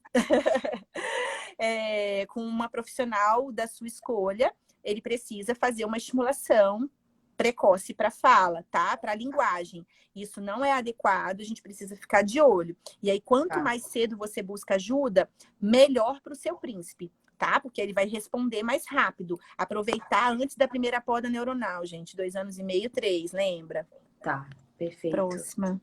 Com uma profissional da sua escolha, ele precisa fazer uma estimulação precoce para fala, tá? Para linguagem. Isso não é adequado, a gente precisa ficar de olho. E aí, quanto mais cedo você busca ajuda, melhor para o seu príncipe, tá? Porque ele vai responder mais rápido. Aproveitar antes da primeira poda neuronal, gente. 2 anos e meio, 3, lembra? Tá, perfeito. Próxima.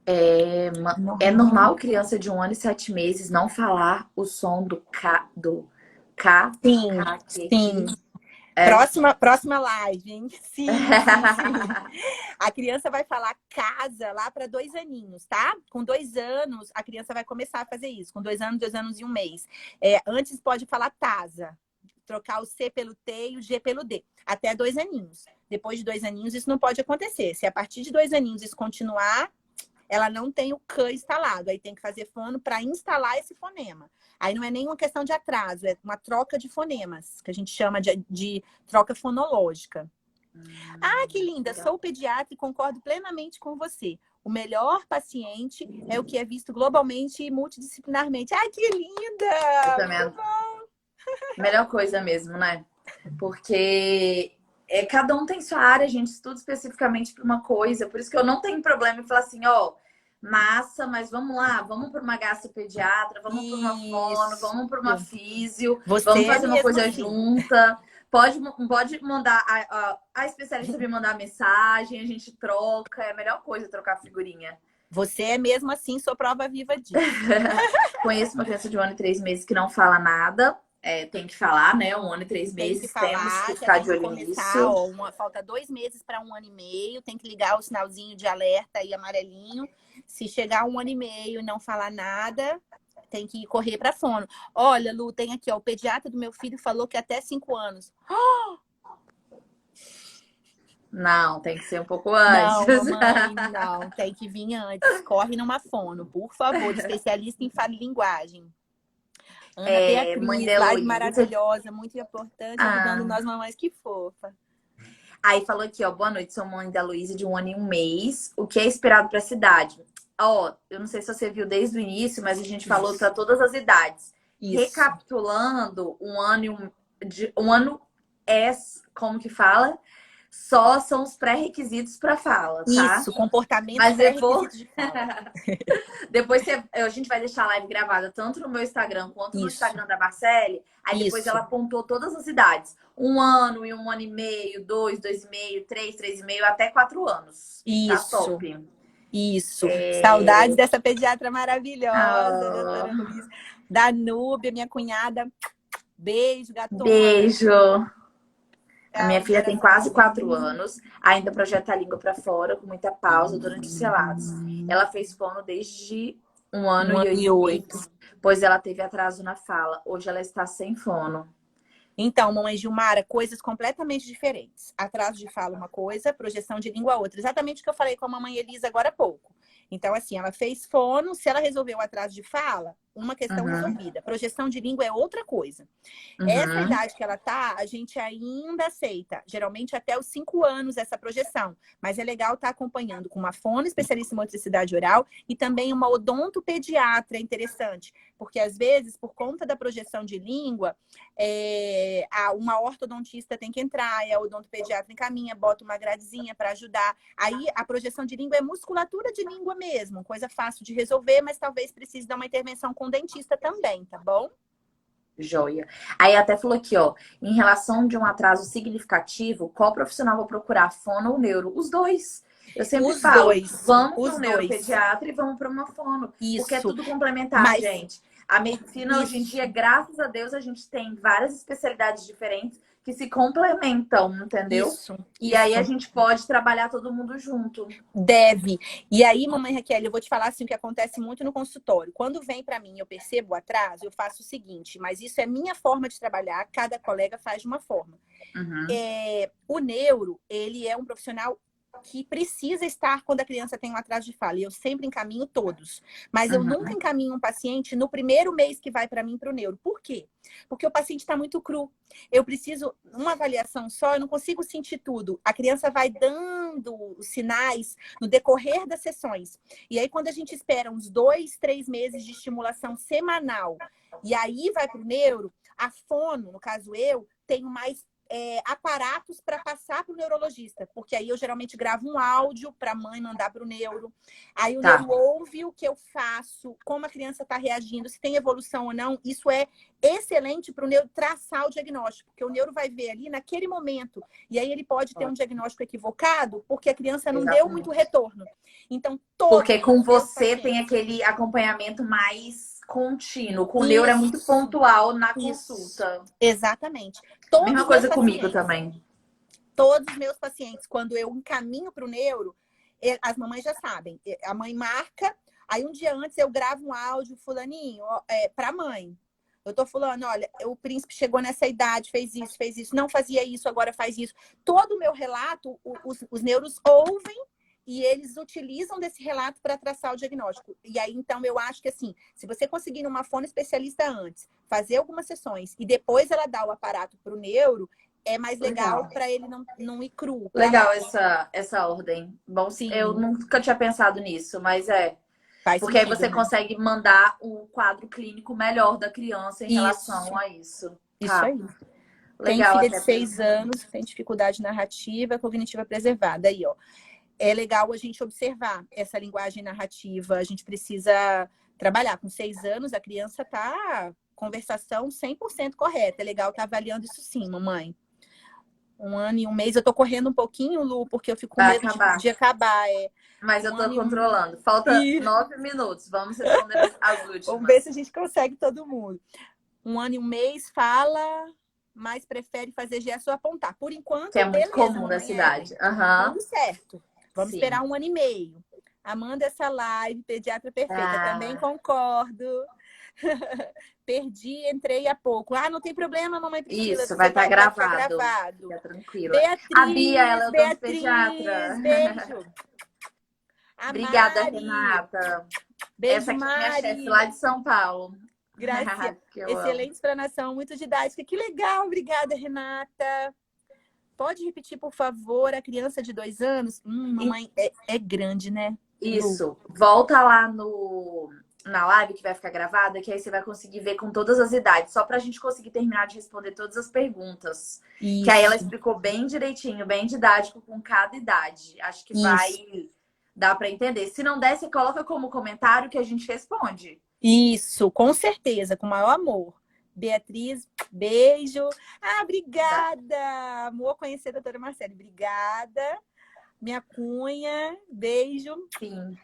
É normal criança de 1 ano e 7 meses não falar o som do K, Sim, sim. É. Próxima live, hein? Sim. A criança vai falar casa lá para 2 aninhos, tá? Com 2 anos, a criança vai começar a fazer isso. Com 2 anos, 2 anos e 1 mês. Antes pode falar tasa. Trocar o C pelo T e o G pelo D. Até 2 aninhos. Depois de 2 aninhos, isso não pode acontecer. Se a partir de 2 aninhos isso continuar, ela não tem o C instalado. Aí tem que fazer fono para instalar esse fonema. Aí não é nenhuma questão de atraso, é uma troca de fonemas, que a gente chama de troca fonológica. Que linda! Legal. Sou pediatra e concordo plenamente com você. O melhor paciente é o que é visto globalmente e multidisciplinarmente. Que linda! Muito bom. Melhor coisa mesmo, né? Porque cada um tem sua área, a gente estuda especificamente para uma coisa. Por isso que eu não tenho problema em falar assim, massa, mas vamos lá, vamos para uma gastropediatra, vamos para uma fono, vamos para uma físio, vamos fazer uma coisa junta. Pode mandar, a especialista me mandar mensagem, a gente troca, é a melhor coisa trocar figurinha. Você é mesmo assim, sou prova viva disso. Conheço uma criança de 1 ano e 3 meses que não fala nada. Tem que falar, né? 1 ano e 3 meses, tem que falar, temos que ficar de olho nisso. Falta 2 meses para 1 ano e meio, tem que ligar o sinalzinho de alerta aí amarelinho. Se chegar 1 ano e meio e não falar nada, tem que correr para fono. Olha, Lu, tem aqui, o pediatra do meu filho falou que até 5 anos. Não, tem que ser um pouco antes. Não, mamãe, não, tem que vir antes. Corre numa fono, por favor, especialista em fala e linguagem. Ana Beatriz, live maravilhosa, muito importante, ajudando nós mamães, que fofa. Aí falou aqui, boa noite, sou mãe da Luísa de 1 ano e 1 mês. O que é esperado para a cidade? Eu não sei se você viu desde o início, mas a gente falou para todas as idades. Isso. Recapitulando, 1 ano como que fala? Só são os pré-requisitos para fala, tá? Isso, comportamento pré-requisitos de fala. Depois a gente vai deixar a live gravada tanto no meu Instagram quanto no Instagram da Marcele. Aí depois ela apontou todas as idades. 1 ano e 1 ano e meio, 2, 2,5, 3, 3,5, até 4 anos. Isso. Tá top. Isso. Saudades dessa pediatra maravilhosa, doutora Luísa. Danúbia, minha cunhada. Beijo, gatona. Beijo. A minha filha tem quase 4 anos, ainda projeta a língua para fora, com muita pausa durante os relatos. Ela fez fono desde 1 ano e 8, pois ela teve atraso na fala. Hoje ela está sem fono. Então, mamãe Gilmara, coisas completamente diferentes. Atraso de fala uma coisa, projeção de língua outra. Exatamente o que eu falei com a mamãe Elisa agora há pouco. Então, assim, ela fez fono, se ela resolveu o atraso de fala, uma questão resolvida. Projeção de língua é outra coisa. Essa idade que ela tá, a gente ainda aceita. Geralmente até os 5 anos essa projeção. Mas é legal estar acompanhando com uma fono especialista em motricidade oral e também uma odontopediatra, interessante. Porque às vezes, por conta da projeção de língua, uma ortodontista tem que entrar, e a odontopediatra encaminha, bota uma gradezinha para ajudar. Aí a projeção de língua é musculatura de língua mesmo, coisa fácil de resolver, mas talvez precise dar uma intervenção com o dentista também, tá bom? Joia. Aí até falou aqui, em relação de um atraso significativo, qual profissional vou procurar, fono ou neuro? Os dois. Eu sempre falo, vamos para um neuropediatra e vamos para uma fono. Isso. Porque é tudo complementar, gente. A medicina, hoje em dia, graças a Deus, a gente tem várias especialidades diferentes que se complementam, entendeu? Isso, E aí a isso. gente pode trabalhar todo mundo junto. Deve. E aí, mamãe Raquel, eu vou te falar assim, o que acontece muito no consultório. Quando vem para mim, eu percebo o atraso, eu faço o seguinte, mas isso é minha forma de trabalhar, cada colega faz de uma forma. Uhum. O neuro, ele é um profissional que precisa estar quando a criança tem um atraso de fala. E eu sempre encaminho todos. Mas eu nunca Uhum. encaminho um paciente no primeiro mês que vai para mim para o neuro. Por quê? Porque o paciente está muito cru. Eu preciso, uma avaliação só, eu não consigo sentir tudo. A criança vai dando os sinais no decorrer das sessões. E aí, quando a gente espera uns 2, 3 meses de estimulação semanal, e aí vai para o neuro, a fono, no caso eu, tenho mais aparatos para passar para o neurologista, porque aí eu geralmente gravo um áudio para a mãe mandar para o neuro. Aí o neuro ouve o que eu faço, como a criança está reagindo, se tem evolução ou não. Isso é excelente para o neuro traçar o diagnóstico, porque o neuro vai ver ali naquele momento. E aí ele pode ter um diagnóstico equivocado, porque a criança não deu muito retorno. Então, porque com você pacientes... tem aquele acompanhamento mais contínuo. Com o neuro é muito pontual na consulta. Exatamente. Mesma coisa comigo também. Todos os meus pacientes, quando eu encaminho para o neuro, as mamães já sabem. A mãe marca, aí um dia antes eu gravo um áudio, fulaninho, para a mãe. Eu tô falando, olha, o príncipe chegou nessa idade, fez isso, não fazia isso, agora faz isso. Todo o meu relato, os neuros ouvem e eles utilizam desse relato para traçar o diagnóstico. E aí, então, eu acho que assim, se você conseguir numa fono especialista antes, fazer algumas sessões e depois ela dar o aparato para o neuro, é mais legal para ele não ir cru. Legal essa ordem. Bom, Sim. eu nunca tinha pensado nisso, mas faz porque sentido, aí você consegue mandar o quadro clínico melhor da criança em relação a isso. Isso aí. Tem Legal, filha de 6 anos, tem dificuldade narrativa, cognitiva preservada. Aí, ó. É legal a gente observar essa linguagem narrativa. A gente precisa trabalhar. Com 6 anos, a criança tá conversação 100% correta. É legal estar avaliando isso sim, mamãe. 1 ano e 1 mês. Eu tô correndo um pouquinho, Lu, porque eu fico com medo de acabar. Mas eu tô controlando. Falta 9 minutos. Vamos responder as últimas. Vamos ver se a gente consegue todo mundo. 1 ano e 1 mês, fala, mas prefere fazer gesto ou apontar. Por enquanto, que é muito comum na cidade. Tudo certo. Vamos esperar 1 ano e meio. Amanda, essa live, pediatra perfeita. Também concordo. Perdi, entrei há pouco. Não tem problema, mamãe Priscila. Isso, vai estar gravado. Fica tranquila. A Bia, ela é odontopediatra. Beijo. Obrigada, Renata. Beijo, essa aqui é minha Mari. chefe lá de São Paulo. Graças. Excelente explanação, muito didática. Que legal, obrigada, Renata. Pode repetir, por favor, a criança de 2 anos? Mamãe, é grande, né? Isso. Volta lá na live que vai ficar gravada, que aí você vai conseguir ver com todas as idades, só pra gente conseguir terminar de responder todas as perguntas. Isso. Que aí ela explicou bem direitinho, bem didático com cada idade. Acho que vai dar pra entender. Se não der, você coloca como comentário que a gente responde. Isso, com certeza, com o maior amor. Beatriz, beijo. Obrigada. Amor conhecer a doutora Marcele. Obrigada. Minha cunha, beijo. Sim.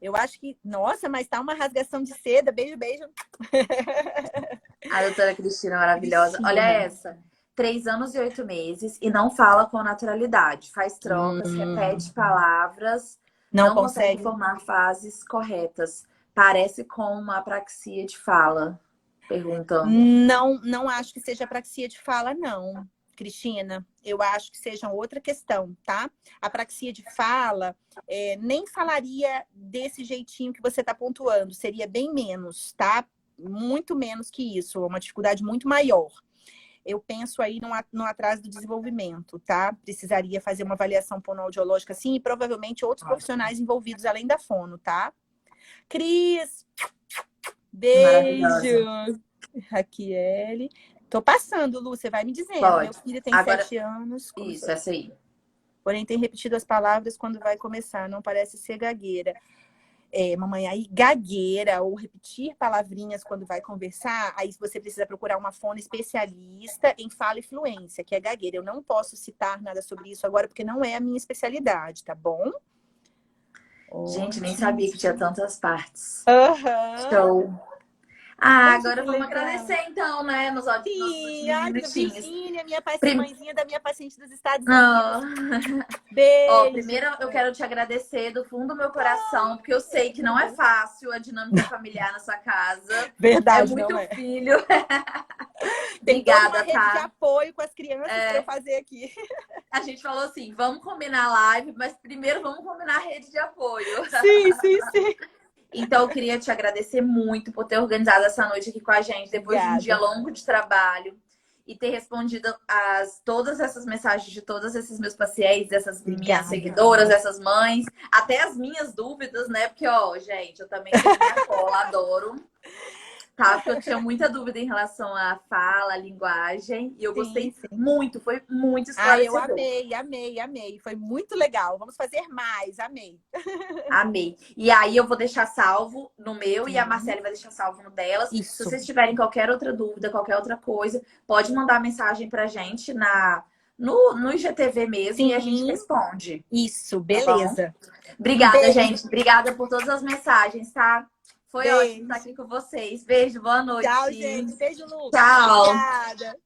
Eu acho que... Nossa, mas tá uma rasgação de seda. Beijo, beijo. A doutora Cristina, maravilhosa. Olha essa. 3 anos e 8 meses e não fala com naturalidade. Faz trocas, repete palavras, não consegue formar frases corretas. Parece com uma apraxia de fala. Perguntando. Não acho que seja apraxia de fala, não, Cristina. Eu acho que seja outra questão, tá? Apraxia de fala, nem falaria desse jeitinho que você está pontuando. Seria bem menos, tá? Muito menos que isso. Uma dificuldade muito maior. Eu penso aí no atraso do desenvolvimento, tá? Precisaria fazer uma avaliação fonoaudiológica, sim, e provavelmente outros profissionais envolvidos além da fono, tá? Cris! Beijo! Raquel. Tô passando, Lu, você vai me dizendo. Pode. Meu filho tem 7 anos. Isso, essa aí. Porém, tem repetido as palavras quando vai começar. Não parece ser gagueira. Mamãe, aí gagueira ou repetir palavrinhas quando vai conversar, aí você precisa procurar uma fono especialista em fala e fluência, que é gagueira. Eu não posso citar nada sobre isso agora, porque não é a minha especialidade, tá bom? Gente, nem sabia que tinha tantas partes. Show! Ah, Poxa, agora que vamos legal. agradecer então, né? Nos últimos Sim, ai, minutinhos. Virgínia, minha Prim... mãezinha da minha paciente dos Estados Unidos. Oh. Ó, Beijo. primeiro eu quero te agradecer do fundo do meu coração, porque eu sei que não é fácil a dinâmica familiar na sua casa. É Verdade, não muito é? filho. Tem toda uma Obrigada, rede de tá? apoio com as crianças para eu fazer aqui. A gente falou assim, vamos combinar a live, mas primeiro vamos combinar a rede de apoio. Sim, sim, sim. Então, eu queria te agradecer muito por ter organizado essa noite aqui com a gente, depois de um dia Obrigada. longo de trabalho, e ter respondido todas essas mensagens de todos esses meus pacientes, essas minhas Obrigada. seguidoras, essas mães, até as minhas dúvidas, né? Porque, ó, gente, eu também tenho minha cola, adoro. Tá, porque eu tinha muita dúvida em relação à fala, à linguagem, e eu Sim, gostei sim. muito, foi muito Ah, eu esclarecedor. amei, amei, amei. Foi muito legal. Vamos fazer mais, amei. Amei. E aí eu vou deixar salvo no meu e a Sim. Marcele vai deixar salvo no delas. Se Isso. vocês tiverem qualquer outra dúvida, qualquer outra coisa, pode mandar mensagem pra gente no IGTV mesmo e a gente Sim. responde. Isso, Tá bom? beleza. Obrigada, Beijo. gente. Obrigada por todas as mensagens, tá? Foi Beijo. ótimo estar aqui com vocês. Beijo, boa noite. Tchau, gente. Beijo, Lucas. Tchau. Obrigada.